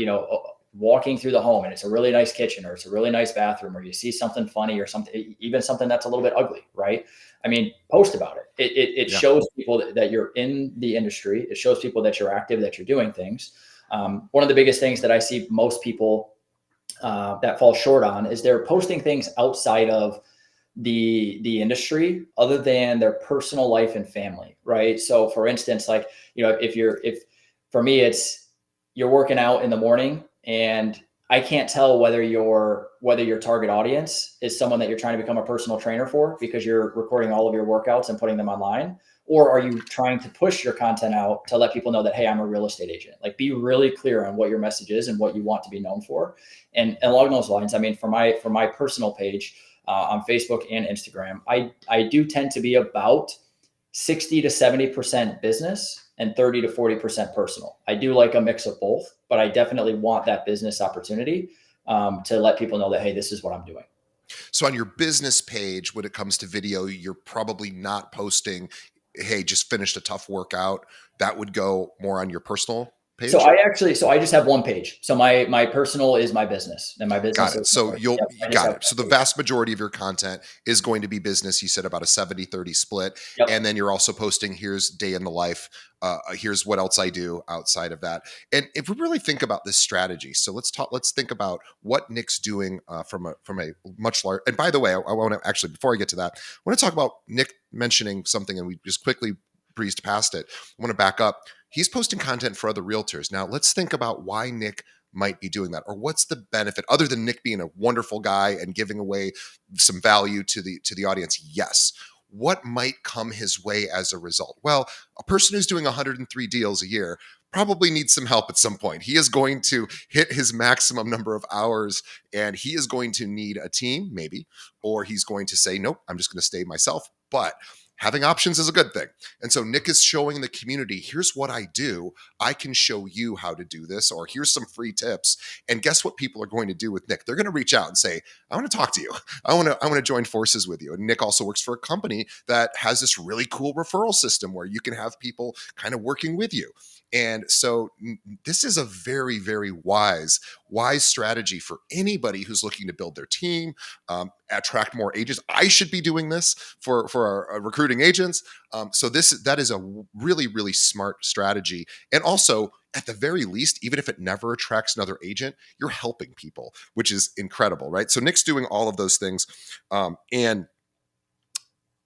walking through the home and it's a really nice kitchen, or it's a really nice bathroom, or you see something funny, or something, even something that's a little bit ugly, right? I mean, post about it. It Yeah. shows people that you're in the industry. It shows people that you're active, that you're doing things. One of the biggest things that I see most people that fall short on is they're posting things outside of the industry, other than their personal life and family, right? So for instance, like, if for me, it's, you're working out in the morning, and I can't tell whether your target audience is someone that you're trying to become a personal trainer for, because you're recording all of your workouts and putting them online, or are you trying to push your content out to let people know that, hey, I'm a real estate agent. Like, be really clear on what your message is and what you want to be known for. And along those lines, I mean, for my personal page, on Facebook and Instagram, I do tend to be about 60 to 70% business and 30 to 40% personal. I do like a mix of both, but I definitely want that business opportunity, to let people know that, hey, this is what I'm doing. So on your business page, when it comes to video, you're probably not posting, "Hey, just finished a tough workout." That would go more on your personal So page? I just have one page. So my personal is my business, and my Got business it. is my So work. you'll Yep, you I just got have it. So one the page. vast majority of your content is going to be business. You said about a 70-30 split. And Yep. then you're also posting, here's day in the life. Here's what else I do outside of that. And if we really think about this strategy, so let's think about what Nick's doing from a much larger. And by the way, I want to actually, before I get to that, I want to talk about Nick mentioning something, and we just quickly breezed past it. I want to back up. He's posting content for other realtors. Now let's think about why Nick might be doing that, or what's the benefit other than Nick being a wonderful guy and giving away some value to the audience. Yes, what might come his way as a result? Well, a person who's doing 103 deals a year probably needs some help at some point. He is going to hit his maximum number of hours, and he is going to need a team, maybe, or he's going to say, nope, I'm just going to stay myself. But having options is a good thing. And so Nick is showing the community, here's what I do. I can show you how to do this, or here's some free tips. And guess what people are going to do with Nick? They're going to reach out and say, I want to talk to you. I want to join forces with you. And Nick also works for a company that has this really cool referral system where you can have people kind of working with you. And so this is a very, very wise strategy for anybody who's looking to build their team, attract more agents. I should be doing this for our recruiting agents. So that is a really, really smart strategy. And also, at the very least, even if it never attracts another agent, you're helping people, which is incredible, right? So Nick's doing all of those things, and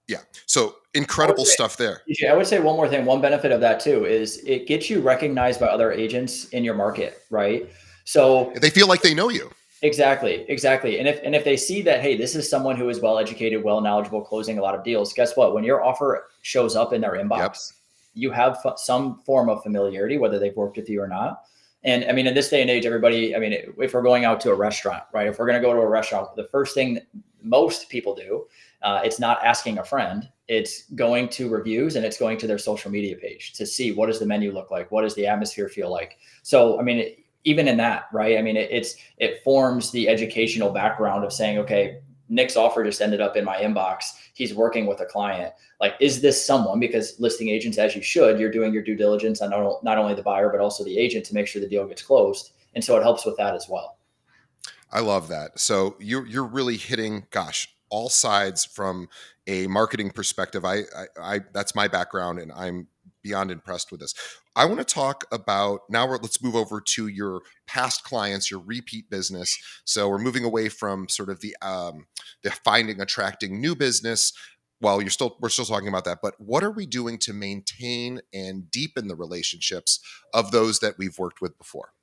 yeah, so I would incredible say, stuff there. I would say one more thing. One benefit of that too is it gets you recognized by other agents in your market, right? So They feel like they know you. exactly, exactly. And if they see that, hey, this is someone who is well educated, well knowledgeable, closing a lot of deals, guess what? When your offer shows up in their Yep. inbox, you have some form of familiarity, whether they've worked with you or not. And I mean, in this day and age, everybody, I mean, if we're going out to a restaurant, right? If we're going to go to a restaurant, the first thing most people do, it's not asking a friend, it's going to reviews and it's going to their social media page to see, what does the menu look like? What does the atmosphere feel like? So, I mean, even in that, right? I mean, it forms the educational background of saying, okay, Nick's offer just ended up in my inbox. He's working with a client. Like, is this someone? Because listing agents, as you should, you're doing your due diligence on not only the buyer but also the agent to make sure the deal gets closed, and so it helps with that as well. I love that. So you're really hitting, gosh, all sides from a marketing perspective. I that's my background, and I'm beyond impressed with this. I want to talk about now. Let's move over to your past clients, your repeat business. So we're moving away from sort of the finding, attracting new business. well, we're still talking about that, but what are we doing to maintain and deepen the relationships of those that we've worked with before?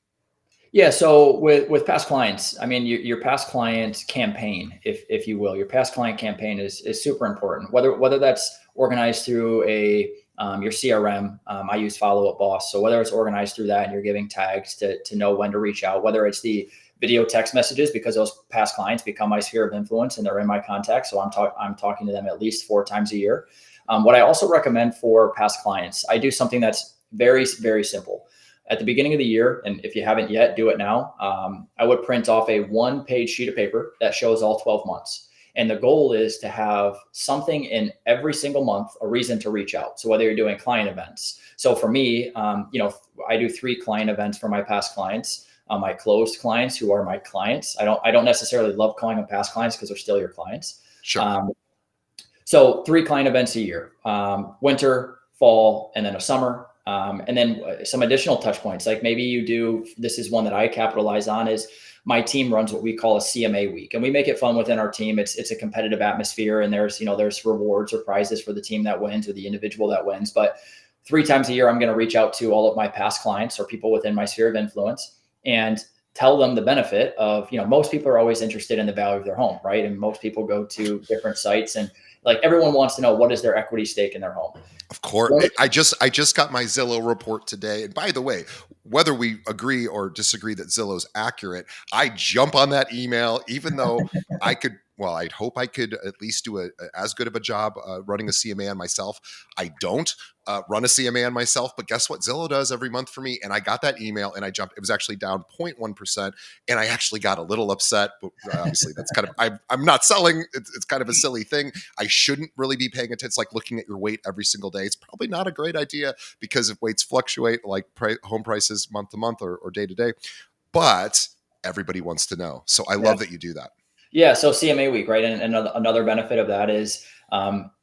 Yeah. So with past clients, I mean, your past client campaign, if you will, your past client campaign is super important. Whether that's organized through a your CRM, I use Follow Up Boss. So whether it's organized through that and you're giving tags to know when to reach out, whether it's the video text messages because those past clients become my sphere of influence and they're in my contacts, so I'm talking to them at least 4 times a year. What I also recommend for past clients, I do something that's very simple at the beginning of the year, and if you haven't yet, do it now. I would print off a 1 page sheet of paper that shows all 12 months. And the goal is to have something in every single month, a reason to reach out. So whether you're doing client events. So for me, I do 3 client events for my past clients. My closed clients who are my clients. I don't necessarily love calling them past clients because they're still your clients. Sure. Um, so 3 client events a year, winter, fall, and then a summer. And then some additional touch points, like maybe you do, this is one that I capitalize on is my team runs what we call a CMA week and we make it fun within our team. It's a competitive atmosphere and there's rewards or prizes for the team that wins or the individual that wins. But 3 times a year, I'm going to reach out to all of my past clients or people within my sphere of influence and tell them the benefit of, most people are always interested in the value of their home, right? And most people go to different sites and like everyone wants to know what is their equity stake in their home. Of course, One I just got my Zillow report today. And by the way, whether we agree or disagree that Zillow's accurate, I jump on that email, even though I could. Well, I'd hope I could at least do as good of a job running a CMA on myself. I don't run a CMA on myself, but guess what? Zillow does every month for me. And I got that email and I jumped. It was actually down 0.1%. And I actually got a little upset. But obviously, that's kind of, I'm not selling. It's kind of a silly thing. I shouldn't really be paying attention. It's like looking at your weight every single day. It's probably not a great idea because if weights fluctuate, like home prices month to month or day to day, but everybody wants to know. So I yeah. love that you do that. Yeah, so CMA week, right? And another benefit of that is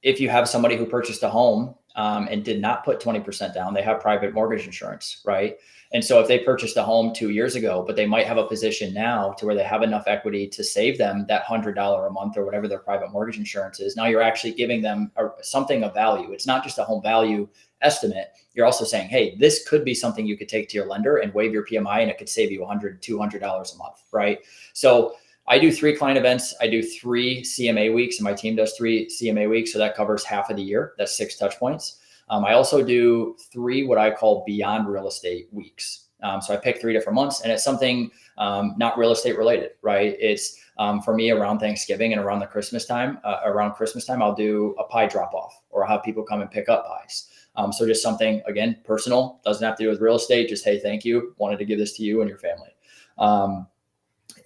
if you have somebody who purchased a home and did not put 20% down, they have private mortgage insurance, right? And so if they purchased a home 2 years ago, but they might have a position now to where they have enough equity to save them that $100 a month or whatever their private mortgage insurance is, now you're actually giving them something of value. It's not just a home value estimate. You're also saying, hey, this could be something you could take to your lender and waive your PMI and it could save you $100, $200 a month, right? So I do 3 client events. I do 3 CMA weeks, and my team does 3 CMA weeks. So that covers half of the year. That's 6 touch points. I also do 3 what I call beyond real estate weeks. So I pick 3 different months, and it's something not real estate related, right? It's for me around Thanksgiving and around the Christmas time. Around Christmas time, I'll do a pie drop off, or I'll have people come and pick up pies. So just something again personal, doesn't have to do with real estate. Just hey, thank you. Wanted to give this to you and your family.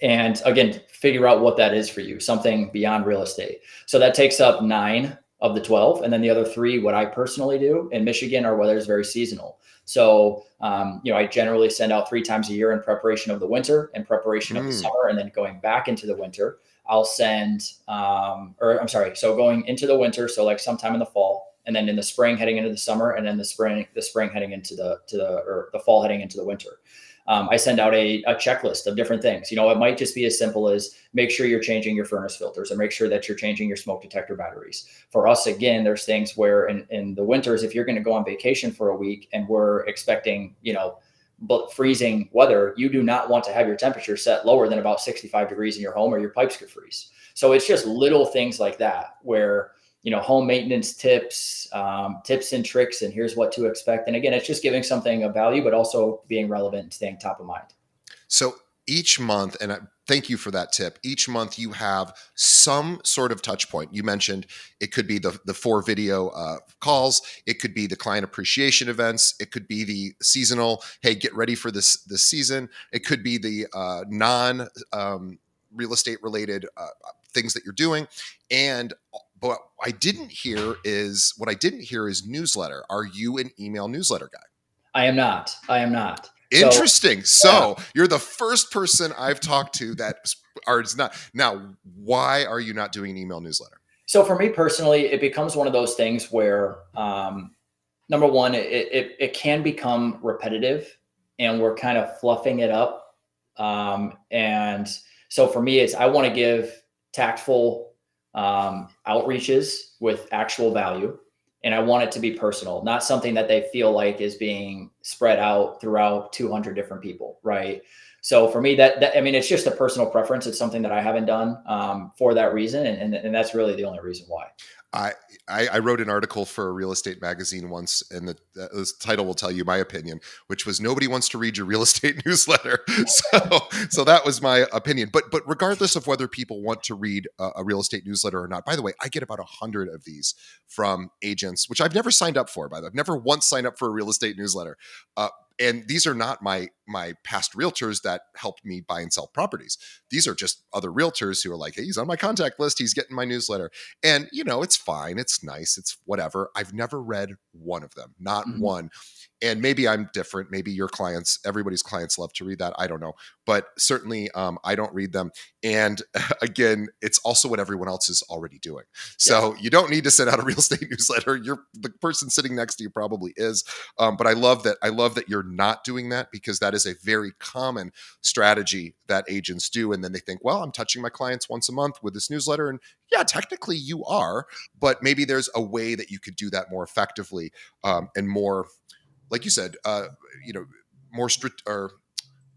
And again, figure out what that is for you, something beyond real estate. So that takes up 9 of the 12. And then the other 3, what I personally do in Michigan are weather is very seasonal. So, I generally send out 3 times a year in preparation of the winter, in preparation of the Mm, summer, and then going back into the winter, I'll send, or I'm sorry. So going into the winter, so like sometime in the fall, and then in the spring heading into the summer, and then the spring heading into or the fall heading into the winter. I send out a checklist of different things. It might just be as simple as make sure you're changing your furnace filters or make sure that you're changing your smoke detector batteries. For us, again, there's things where in the winters, if you're going to go on vacation for a week and we're expecting, but freezing weather, you do not want to have your temperature set lower than about 65 degrees in your home or your pipes could freeze. So it's just little things like that where home maintenance tips, tips and tricks, and here's what to expect. And again, it's just giving something of value, but also being relevant and staying top of mind. So each month, and thank you for that tip. Each month you have some sort of touch point. You mentioned it could be the 4 video calls. It could be the client appreciation events. It could be the seasonal. Hey, get ready for this season. It could be the non real estate related things that you're doing. And but what I didn't hear is newsletter. Are you an email newsletter guy? I am not. I am not. So Interesting. yeah. So you're the first person I've talked to that are it's not. Now, why are you not doing an email newsletter? So for me personally, it becomes one of those things where number one, it can become repetitive and we're kind of fluffing it up. And so for me, it's I want to give tactful outreaches with actual value. And I want it to be personal, not something that they feel like is being spread out throughout 200 different people, right? So for me, I mean, it's just a personal preference. It's something that I haven't done for that reason, and that's really the only reason why. I, I wrote an article for a real estate magazine once, and the title will tell you my opinion, which was nobody wants to read your real estate newsletter. So that was my opinion. But regardless of whether people want to read a real estate newsletter or not, by the way, I get about 100 of these from agents, which I've never signed up for. By the way, I've never once signed up for a real estate newsletter. And these are not my past realtors that helped me buy and sell properties. These are just other realtors who are like, hey, he's on my contact list, he's getting my newsletter. And, it's fine. It's nice. It's whatever. I've never read one of them, not Mhm. one. And maybe I'm different. Maybe your clients, everybody's clients love to read that. I don't know. But certainly I don't read them. And again, it's also what everyone else is already doing. Yeah. So you don't need to send out a real estate newsletter. The person sitting next to you probably is. But I love that. I love that you're not doing that, because that is a very common strategy that agents do. And then they think, well, I'm touching my clients once a month with this newsletter. And yeah, technically you are, but maybe there's a way that you could do that more effectively, and more, like you said, you know, more strict or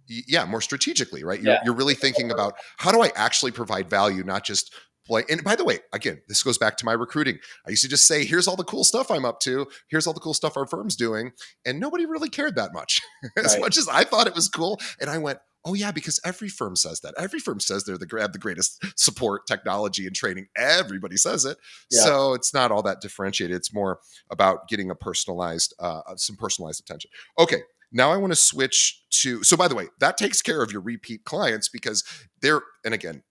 yeah, more strategically, right? Yeah. You're really thinking about, how do I actually provide value, not just play. And by the way, again, this goes back to my recruiting. I used to just say, here's all the cool stuff I'm up to. Here's all the cool stuff our firm's doing. And nobody really cared that much, as Right. much as I thought it was cool. And I went, oh yeah, because every firm says that. Every firm says they're have the greatest support, technology, and training. Everybody says it. Yeah. So it's not all that differentiated. It's more about getting a personalized, some personalized attention. Okay, now I want to switch to, so by the way, that takes care of your repeat clients, because they're, and again,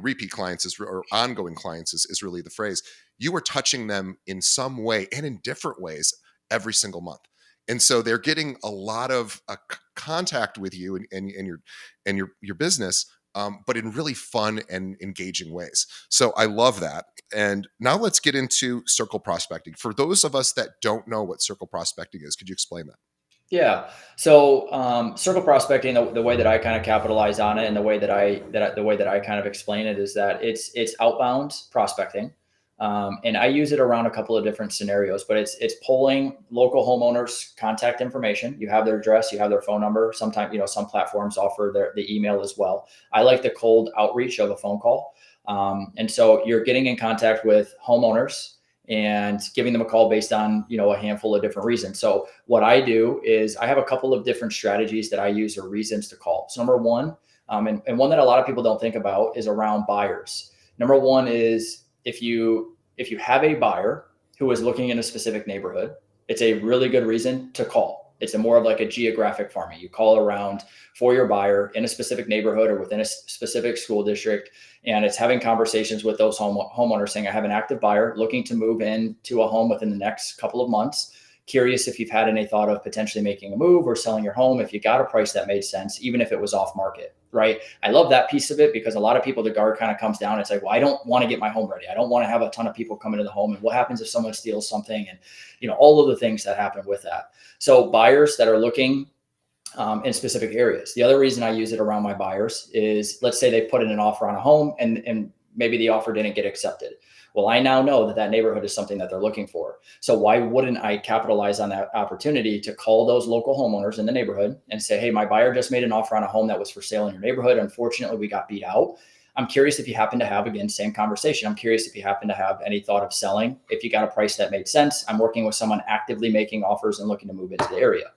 repeat clients or ongoing clients is really the phrase. You are touching them in some way and in different ways every single month. And so they're getting a lot of contact with you and your business, but in really fun and engaging ways. So I love that. And now let's get into circle prospecting. For those of us that don't know what circle prospecting is, could you explain that? Yeah. So circle prospecting, the way that I kind of capitalize on it, and the way that I kind of explain it is that it's outbound prospecting, and I use it around a couple of different scenarios. But it's pulling local homeowners' contact information. You have their address, you have their phone number. Sometimes some platforms offer the email as well. I like the cold outreach of a phone call, and so you're getting in contact with homeowners and giving them a call based on a handful of different reasons. So what I do is I have a couple of different strategies that I use, or reasons to call. So number one, and one that a lot of people don't think about, is around buyers. Number one is, if you have a buyer who is looking in a specific neighborhood, it's a really good reason to call. It's a more of like a geographic farming. You call around for your buyer in a specific neighborhood or within a specific school district, and it's having conversations with those homeowners saying, I have an active buyer looking to move into a home within the next couple of months. Curious if you've had any thought of potentially making a move or selling your home, if you got a price that made sense, even if it was off market, right? I love that piece of it, because a lot of people, the guard kind of comes down. It's like, well, I don't want to get my home ready. I don't want to have a ton of people come into the home. And what happens if someone steals something? And, all of the things that happen with that. So buyers that are looking in specific areas. The other reason I use it around my buyers is, let's say they put in an offer on a home, and maybe the offer didn't get accepted. Well, I now know that neighborhood is something that they're looking for. So why wouldn't I capitalize on that opportunity to call those local homeowners in the neighborhood and say, hey, my buyer just made an offer on a home that was for sale in your neighborhood. Unfortunately, we got beat out. I'm curious if you happen to have, again, same conversation. I'm curious if you happen to have any thought of selling, if you got a price that made sense. I'm working with someone actively making offers and looking to move into the area.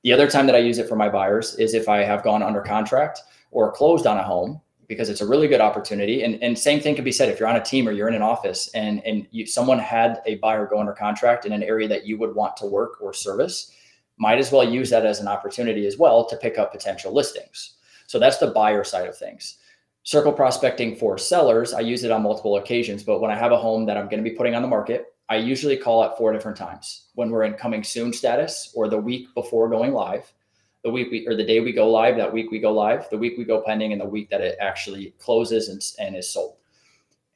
The other time that I use it for my buyers is if I have gone under contract or closed on a home, because it's a really good opportunity. And same thing can be said if you're on a team or you're in an office, and someone had a buyer go under contract in an area that you would want to work or service. Might as well use that as an opportunity as well to pick up potential listings. So that's the buyer side of things. Circle prospecting for sellers, I use it on multiple occasions, but when I have a home that I'm going to be putting on the market, I usually call at 4 different times: when we're in coming soon status, or the week before going live, or the day we go live, that week we go live, the week we go pending, and the week that it actually closes and is sold.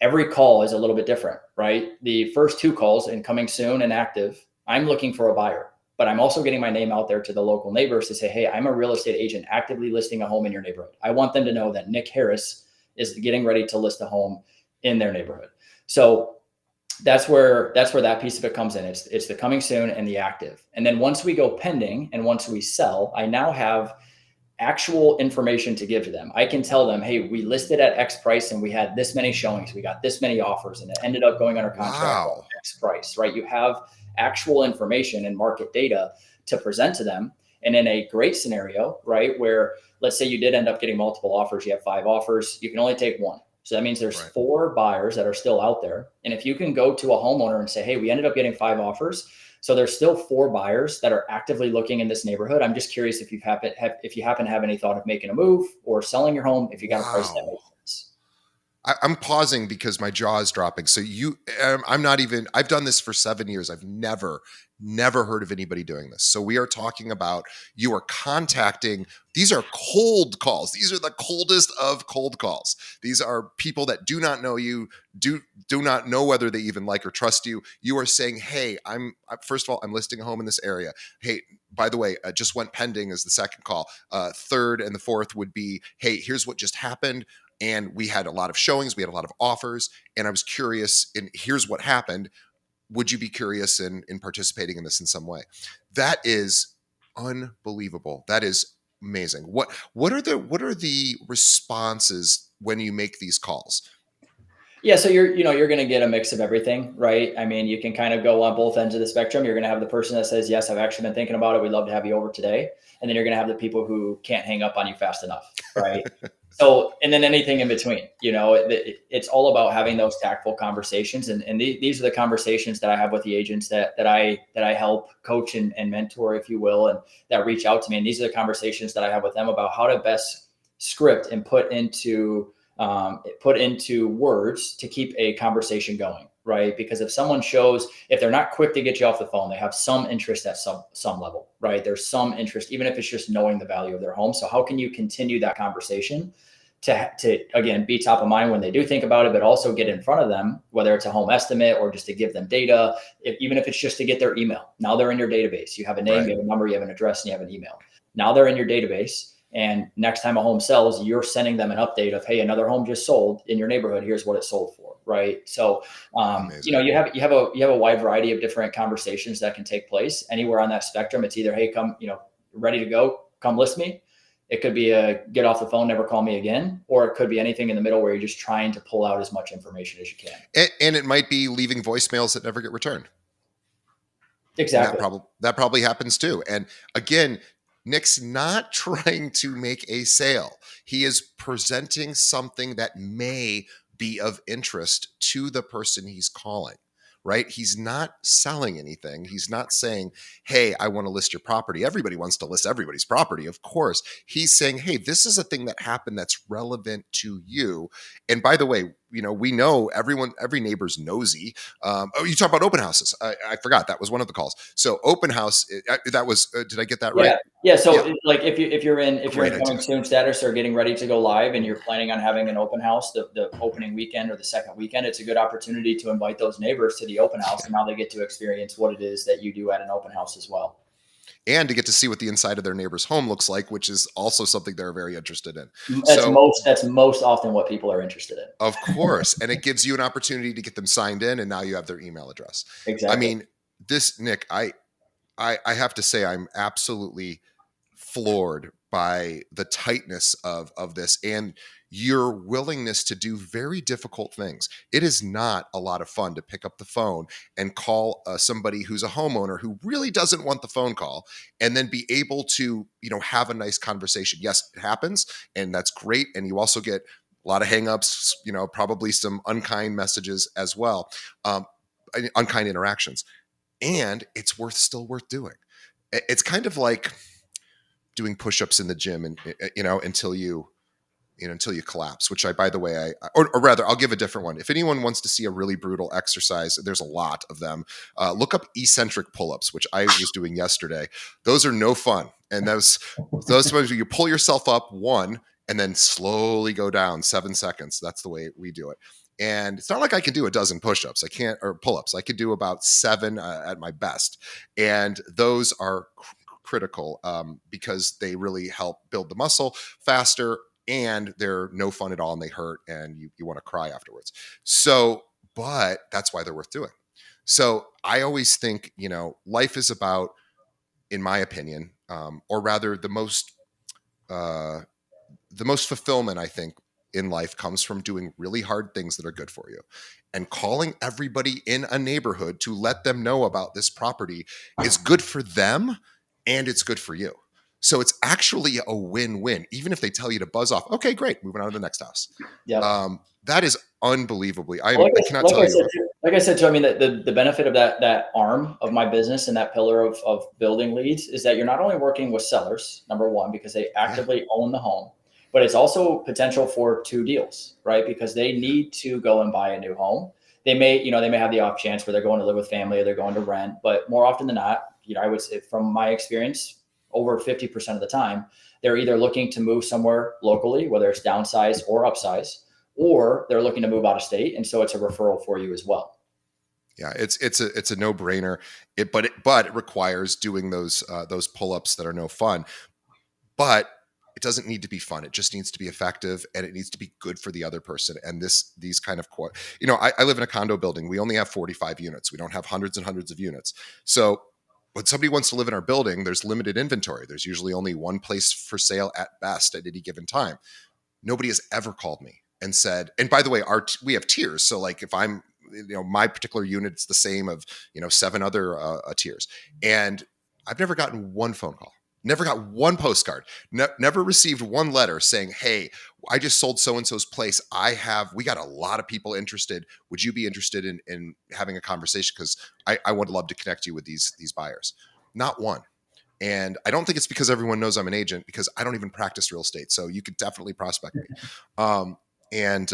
Every call is a little bit different, right? The first two calls, in coming soon and active, I'm looking for a buyer, but I'm also getting my name out there to the local neighbors to say, hey, I'm a real estate agent actively listing a home in your neighborhood. I want them to know that Nick Harris is getting ready to list a home in their neighborhood. So that's where that piece of it comes in. It's the coming soon and the active. And then once we go pending and once we sell, I now have actual information to give to them. I can tell them, hey, we listed at X price and we had this many showings, we got this many offers, and it ended up going under contract at Wow. X price, right? You have actual information and market data to present to them. And in a great scenario, right, where let's say you did end up getting multiple offers, you have 5 offers, you can only take one. So that means there's Right. 4 buyers that are still out there. And if you can go to a homeowner and say, hey, we ended up getting 5 offers, so there's still 4 buyers that are actively looking in this neighborhood. I'm just curious if if you happen to have any thought of making a move or selling your home, if you got a price that Wow. makes sense. I'm pausing because my jaw is dropping. So I'm not even. I've done this for 7 years. I've never heard of anybody doing this. So we are talking about you are contacting. These are cold calls. These are the coldest of cold calls. These are people that do not know you, do not know whether they even like or trust you. You are saying, "Hey, first of all, I'm listing a home in this area. Hey, by the way, just went pending as the second call. Third and the fourth would be, hey, here's what just happened, and we had a lot of showings, we had a lot of offers, and I was curious, and here's what happened. Would you be curious in participating in this in some way?" That is unbelievable. That is amazing. What are the responses when you make these calls? Yeah, so you're going to get a mix of everything, right? I mean, you can kind of go on both ends of the spectrum. You're going to have the person that says, "Yes, I've actually been thinking about it. We'd love to have you over today," and then you're going to have the people who can't hang up on you fast enough, right? So, and then anything in between. It's all about having those tactful conversations, and these are the conversations that I have with the agents that I help coach and mentor, if you will, and that reach out to me. And these are the conversations that I have with them about how to best script and put into words to keep a conversation going, right? Because if they're not quick to get you off the phone, they have some interest at some level, right? There's some interest, even if it's just knowing the value of their home. So how can you continue that conversation to again be top of mind when they do think about it, but also get in front of them, whether it's a home estimate or just to give them data, even if it's just to get their email. Now they're in your database. You have a name, Right. you have a number, you have an address, and you have an email. Now they're in your database. And next time a home sells, you're sending them an update of, hey, another home just sold in your neighborhood. Here's what it sold for, right? So, Amazing. you have a wide variety of different conversations that can take place anywhere on that spectrum. It's either, hey, come, ready to go, come list me. It could be a get off the phone, never call me again, or it could be anything in the middle where you're just trying to pull out as much information as you can. And it might be leaving voicemails that never get returned. And that Exactly. probably happens too. And again, Nick's not trying to make a sale. He is presenting something that may be of interest to the person he's calling, right? He's not selling anything. He's not saying, "Hey, I want to list your property." Everybody wants to list everybody's property, of course. He's saying, "Hey, this is a thing that happened that's relevant to you." And by the way, we know every neighbor's nosy. Oh, you talk about open houses. I forgot that was one of the calls. So open house. That was. Did I get that right? Yeah. Yeah. Yeah. So like if you're in Great coming idea. soon status or getting ready to go live and you're planning on having an open house the opening weekend or the second weekend, it's a good opportunity to invite those neighbors to the open house. Yeah. And now they get to experience what it is that you do at an open house as well. And to get to see what the inside of their neighbor's home looks like, which is also something they're very interested in. That's So, most that's most often what people are interested in. of course, and it gives you an opportunity to get them signed in, and now you have their email address. I Exactly. mean, this Nick, I have to say I'm absolutely floored by the tightness of this and your willingness to do very difficult things. It is not a lot of fun to pick up the phone and call somebody who's a homeowner who really doesn't want the phone call and then be able to, have a nice conversation. Yes, it happens and that's great. And you also get a lot of hangups, probably some unkind messages as well, unkind interactions. And it's still worth doing. It's kind of like doing push-ups in the gym and until you collapse, which I, by the way, or rather, I'll give a different one. If anyone wants to see a really brutal exercise, there's a lot of them. Look up eccentric pull-ups, which I was doing yesterday. Those are no fun. And those times you pull yourself up one and then slowly go down 7 seconds. That's the way we do it. And it's not like I can do a dozen push-ups. I can't, or pull-ups. I could do about 7 at my best. And those are critical because they really help build the muscle faster and they're no fun at all and they hurt and you want to cry afterwards. So, but that's why they're worth doing. So I always think, life is about, in my opinion, or rather uh, the most fulfillment, I think, in life comes from doing really hard things that are good for you. And calling everybody in a neighborhood to let them know about this property is good for them and it's good for you. So it's actually a win-win. Even if they tell you to buzz off, okay, great, moving on to the next house. Yep. That is unbelievably. Well, I cannot tell you. like I said, too, I mean, the benefit of that arm of my business and that pillar of building leads is that you're not only working with sellers, number one, because they Yeah, actively own the home, but it's also potential for two deals, right? Because they yeah, need to go and buy a new home. They may have the off chance where they're going to live with family or they're going to rent, but more often than not, I would say from my experience, over 50% of the time, they're either looking to move somewhere locally, whether it's downsize or upsize, or they're looking to move out of state, and so it's a referral for you as well. yeah. It's a no brainer. But it requires doing those pull ups that are no fun. But it doesn't need to be fun. It just needs to be effective and it needs to be good for the other person. And these kind of, I live in a condo building. We only have 45 units. We don't have hundreds and hundreds of units. So when somebody wants to live in our building, there's limited inventory. There's usually only one place for sale at best at any given time. Nobody has ever called me and said, and by the way, we have tiers. So like if I'm, my particular unit, it's the same of, seven other tiers. And I've never gotten one phone call, never got one postcard, never received one letter saying, hey, I just sold so-and-so's place. We got a lot of people interested. Would you be interested in having a conversation? Because I would love to connect you with these buyers. Not one. And I don't think it's because everyone knows I'm an agent, because I don't even practice real estate. So you could definitely prospect me. Um, and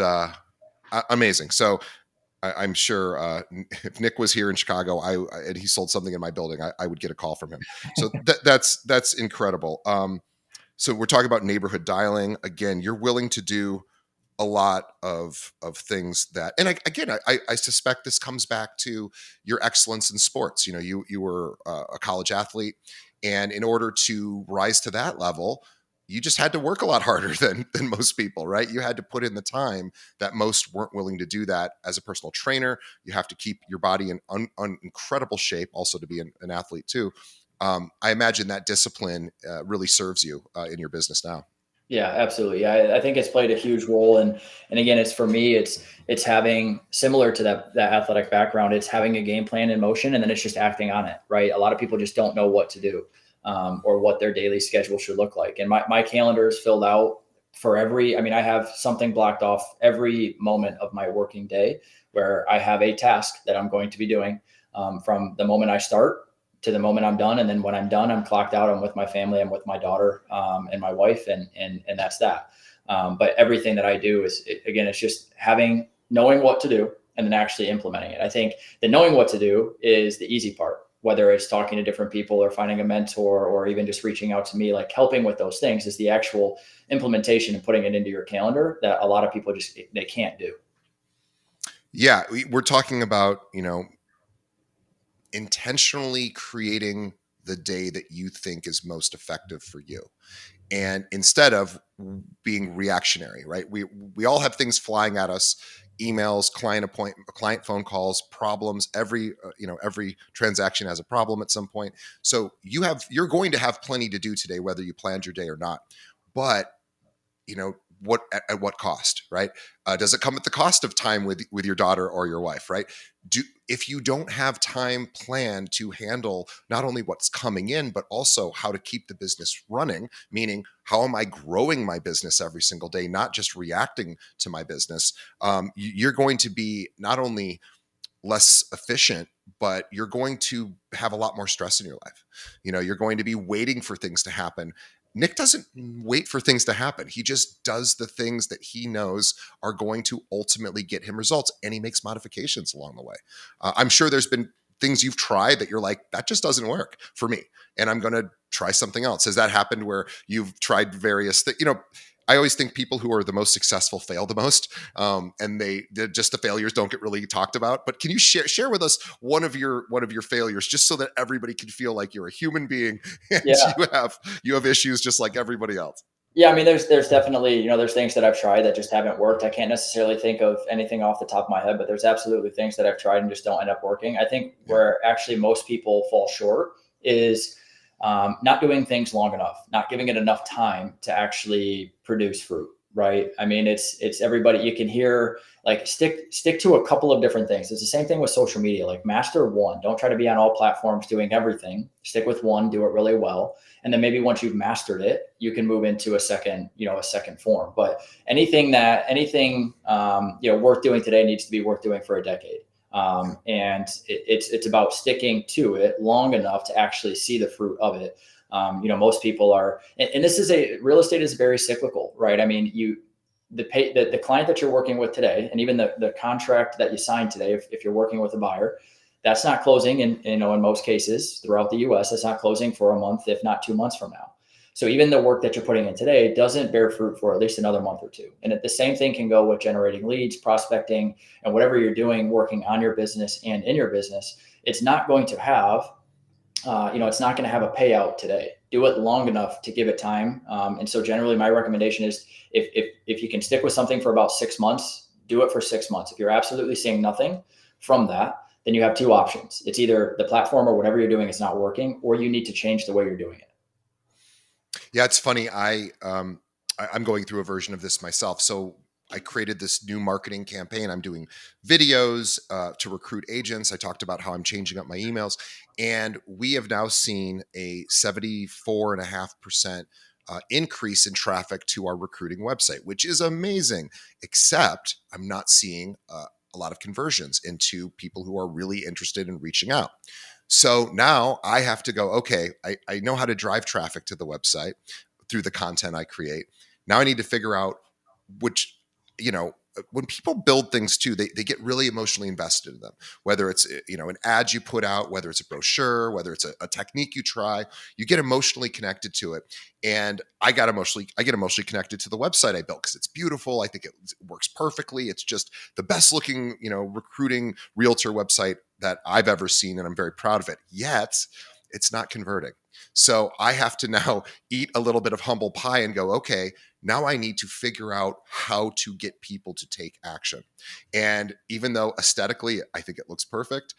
Amazing. So I'm sure if Nick was here in Chicago, and he sold something in my building, I would get a call from him. So that's incredible. So we're talking about neighborhood dialing. Again, you're willing to do a lot of things that, and I suspect this comes back to your excellence in sports. You were a college athlete, and in order to rise to that level, you just had to work a lot harder than most people, right? You had to put in the time that most weren't willing to do. That as a personal trainer, you have to keep your body in incredible shape, also to be an athlete too. I imagine that discipline really serves you in your business now. Yeah, absolutely. Yeah, I think it's played a huge role, and again, it's for me, it's having similar to that athletic background. It's having a game plan in motion, and then it's just acting on it. Right. A lot of people just don't know what to do, or what their daily schedule should look like. And my calendar is filled out for every. I mean, I have something blocked off every moment of my working day where I have a task that I'm going to be doing, from the moment I start to the moment I'm done. And then when I'm done, I'm clocked out. I'm with my family. I'm with my daughter, and my wife, and that's that. But everything that I do again, it's just knowing what to do and then actually implementing it. I think the knowing what to do is the easy part, whether it's talking to different people or finding a mentor or even just reaching out to me, like helping with those things, is the actual implementation and putting it into your calendar that a lot of people just, they can't do. Yeah, we're talking about, intentionally creating the day that you think is most effective for you, and instead of being reactionary, right? We all have things flying at us: emails, client phone calls, problems. Every transaction has a problem at some point. So you're going to have plenty to do today, whether you planned your day or not. But what at what cost, right? Does it come at the cost of time with your daughter or your wife, right? Do If you don't have time planned to handle not only what's coming in but also how to keep the business running, meaning how am I growing my business every single day, not just reacting to my business, you're going to be not only less efficient, but you're going to have a lot more stress in your life. You're going to be waiting for things to happen. Nick doesn't wait for things to happen. He just does the things that he knows are going to ultimately get him results, and he makes modifications along the way. I'm sure there's been things you've tried that you're like, that just doesn't work for me, and I'm going to try something else. Has that happened where you've tried various things? I always think people who are the most successful fail the most, and just the failures don't get really talked about. But can you share with us one of your failures, just so that everybody can feel like you're a human being and Yeah. you have issues just like everybody else? Yeah, I mean, there's definitely, there's things that I've tried that just haven't worked. I can't necessarily think of anything off the top of my head, but there's absolutely things that I've tried and just don't end up working. I think Yeah. where actually most people fall short is not doing things long enough, not giving it enough time to actually produce fruit. Right? I mean, it's everybody. You can hear like stick to a couple of different things. It's the same thing with social media. Like master one. Don't try to be on all platforms doing everything. Stick with one. Do it really well, and then maybe once you've mastered it, you can move into a second form. But anything worth doing today needs to be worth doing for a decade. Yeah. And it's about sticking to it long enough to actually see the fruit of it. Most people are, and this is a real estate is very cyclical, right? I mean, the client that you're working with today, and even the contract that you signed today, if you're working with a buyer, that's not closing in most cases throughout the US. It's not closing for a month, if not 2 months from now. So even the work that you're putting in today doesn't bear fruit for at least another month or two. And the same thing can go with generating leads, prospecting, and whatever you're doing, working on your business and in your business. It's not going to have it's not going to have a payout today. Do it long enough to give it time. And so generally my recommendation is if you can stick with something for about 6 months, do it for 6 months. If you're absolutely seeing nothing from that, then you have two options. It's either the platform or whatever you're doing is not working, or you need to change the way you're doing it. Yeah, it's funny. I'm going through a version of this myself. So I created this new marketing campaign. I'm doing videos to recruit agents. I talked about how I'm changing up my emails, and we have now seen a 74.5% increase in traffic to our recruiting website, which is amazing. Except I'm not seeing a lot of conversions into people who are really interested in reaching out. So now I have to go, okay, I know how to drive traffic to the website through the content I create. Now I need to figure out which, when people build things too, they get really emotionally invested in them, whether it's, an ad you put out, whether it's a brochure, whether it's a technique you try, you get emotionally connected to it. And I get emotionally connected to the website I built because it's beautiful. I think it works perfectly. It's just the best looking, recruiting realtor website that I've ever seen. And I'm very proud of it. Yet it's not converting. So I have to now eat a little bit of humble pie and go, okay, now I need to figure out how to get people to take action. And even though aesthetically I think it looks perfect,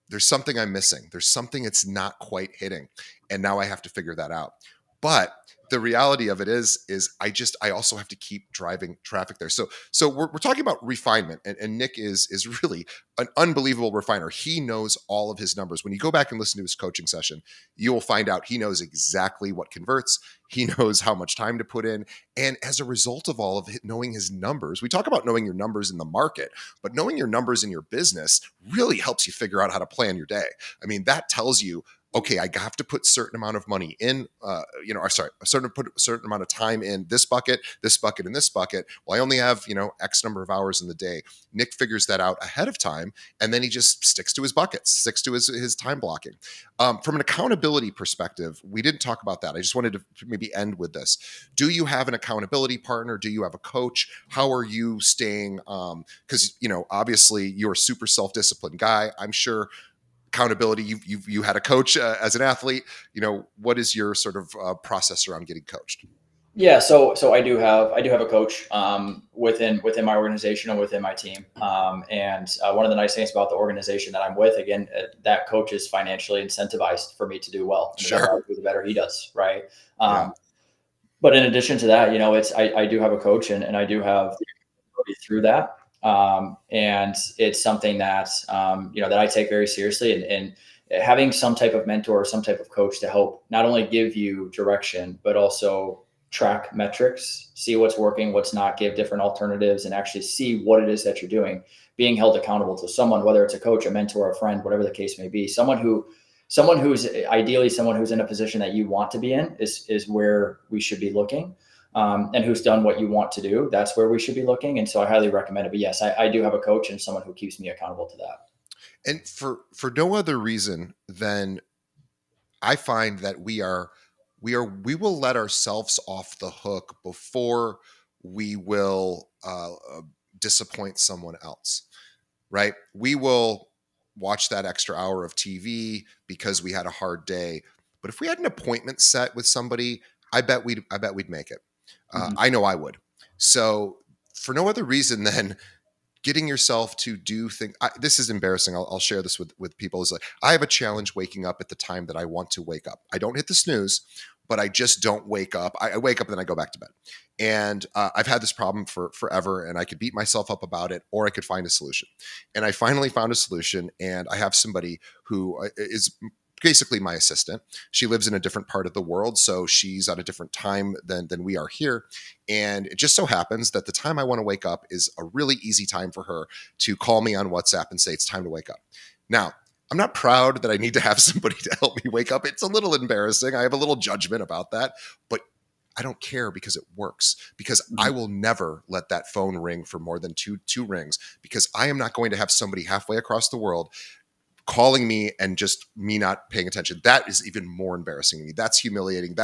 there's something I'm missing. There's something it's not quite hitting. And now I have to figure that out. But the reality of it is I also have to keep driving traffic there. So we're talking about refinement, and Nick is really an unbelievable refiner. He knows all of his numbers. When you go back and listen to his coaching session, you will find out he knows exactly what converts. He knows how much time to put in. And as a result of all of it, knowing his numbers, we talk about knowing your numbers in the market, but knowing your numbers in your business really helps you figure out how to plan your day. I mean, that tells you, okay, I have to put certain amount of money in, put a certain amount of time in this bucket, and this bucket. Well, I only have, X number of hours in the day. Nick figures that out ahead of time, and then he just sticks to his buckets, sticks to his time blocking. From an accountability perspective, we didn't talk about that. I just wanted to maybe end with this. Do you have an accountability partner? Do you have a coach? How are you staying? Because obviously you're a super self-disciplined guy. I'm sure accountability. You had a coach as an athlete. What is your sort of process around getting coached? Yeah, so I do have a coach within my organization and within my team. And one of the nice things about the organization that I'm with, again, that coach is financially incentivized for me to do well. And the better I Sure. do, the better he does, right? Yeah. But in addition to that, I do have a coach, and I do have the ability through that. And it's something that that I take very seriously, and having some type of mentor or some type of coach to help not only give you direction but also track metrics, see what's working, what's not, give different alternatives, and actually see what it is that you're doing. Being held accountable to someone, whether it's a coach, a mentor, a friend, whatever the case may be, someone who's ideally someone who's in a position that you want to be in is where we should be looking. And who's done what you want to do, that's where we should be looking. And so I highly recommend it. But yes, I do have a coach and someone who keeps me accountable to that. And for no other reason than I find that we will let ourselves off the hook before we will disappoint someone else, right? We will watch that extra hour of TV because we had a hard day. But if we had an appointment set with somebody, I bet we'd make it. Mhm. I know I would. So for no other reason than getting yourself to do things. This is embarrassing. I'll share this with people. Is like I have a challenge waking up at the time that I want to wake up. I don't hit the snooze, but I just don't wake up. I wake up and then I go back to bed. And I've had this problem for forever, and I could beat myself up about it, or I could find a solution. And I finally found a solution, and I have somebody who is basically my assistant. She lives in a different part of the world, so she's at a different time than we are here. And it just so happens that the time I want to wake up is a really easy time for her to call me on WhatsApp and say, it's time to wake up. Now, I'm not proud that I need to have somebody to help me wake up. It's a little embarrassing. I have a little judgment about that, but I don't care because it works. Because I Mhm. will never let that phone ring for more than two rings. Because I am not going to have somebody halfway across the world calling me and just me not paying attention. That is even more embarrassing to me. That's humiliating.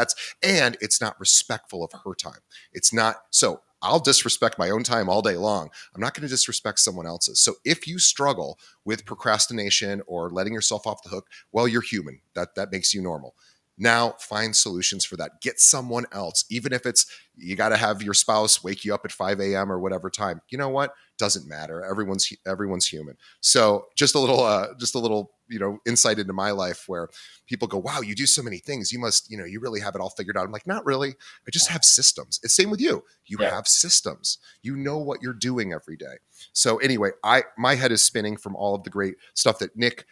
And it's not respectful of her time. It's not. So I'll disrespect my own time all day long. I'm not going to disrespect someone else's. So if you struggle with procrastination or letting yourself off the hook, well, you're human. That makes you normal. Now find solutions for that. Get someone else, even if it's you got to have your spouse wake you up at 5 a.m. or whatever time. You know what? Doesn't matter. Everyone's human. So just a little, insight into my life where people go, wow, you do so many things. You must, you really have it all figured out. I'm like, not really. I just have systems. It's same with you. You Yeah. have systems. You know what you're doing every day. So anyway, my head is spinning from all of the great stuff that Nick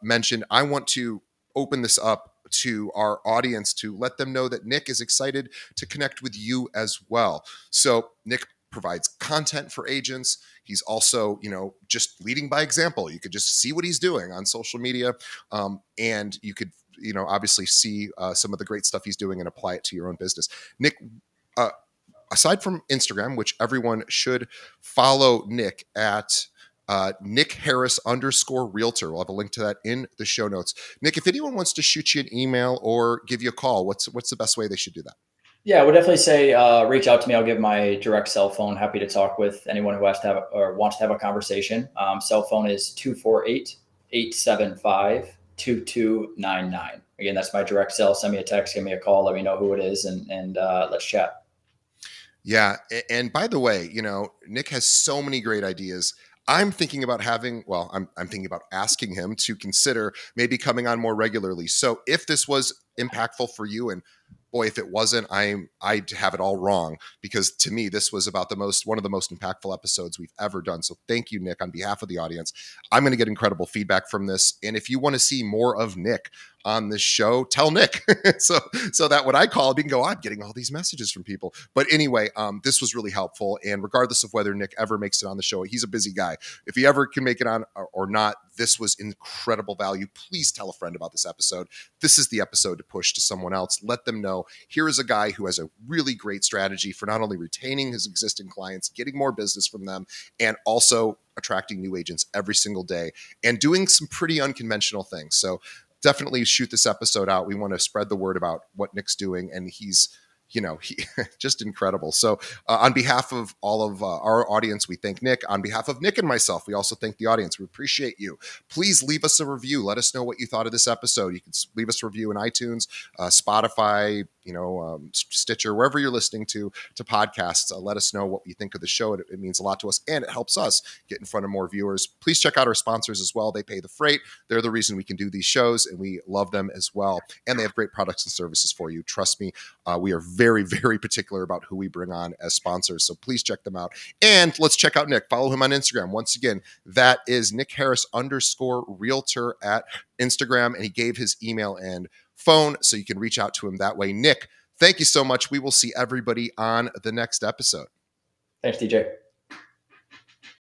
mentioned. I want to open this up to our audience to let them know that Nick is excited to connect with you as well. So Nick provides content for agents. He's also, just leading by example. You could just see what he's doing on social media, and you could, obviously see some of the great stuff he's doing and apply it to your own business. Nick, uh, aside from Instagram, which everyone should follow Nick at Nick Harris _ realtor. We'll have a link to that in the show notes. Nick, if anyone wants to shoot you an email or give you a call, what's the best way they should do that? Yeah, I would definitely say reach out to me. I'll give my direct cell phone. Happy to talk with anyone who has to have or wants to have a conversation. Cell phone is 248-875-2299. Again, that's my direct cell. Send me a text, give me a call, let me know who it is, and let's chat. Yeah, and by the way, Nick has so many great ideas. I'm thinking about I'm thinking about asking him to consider maybe coming on more regularly. So if this was impactful for you, and boy, if it wasn't, I'd have it all wrong, because to me this was about the most one of the most impactful episodes we've ever done. So thank you, Nick, on behalf of the audience. I'm going to get incredible feedback from this, and if you want to see more of Nick on this show, tell Nick. So that when I call, he can go, I'm getting all these messages from people. But anyway, this was really helpful. And regardless of whether Nick ever makes it on the show, he's a busy guy. If he ever can make it on or not, this was incredible value. Please tell a friend about this episode. This is the episode to push to someone else. Let them know here is a guy who has a really great strategy for not only retaining his existing clients, getting more business from them, and also attracting new agents every single day and doing some pretty unconventional things. So definitely shoot this episode out. We want to spread the word about what Nick's doing, and he's he just incredible. So on behalf of all of our audience, we thank Nick. On behalf of Nick and myself, we also thank the audience. We appreciate you. Please leave us a review. Let us know what you thought of this episode. You can leave us a review in iTunes, Spotify, Stitcher, wherever you're listening to podcasts. Let us know what you think of the show. It means a lot to us, and it helps us get in front of more viewers. Please check out our sponsors as well. They pay the freight. They're the reason we can do these shows, and we love them as well. And they have great products and services for you. Trust me, we are very, very particular about who we bring on as sponsors. So please check them out. And let's check out Nick. Follow him on Instagram. Once again, that is Nick Harris _ realtor at Instagram. And he gave his email and phone, so you can reach out to him that way. Nick, thank you so much. We will see everybody on the next episode. Thanks, DJ.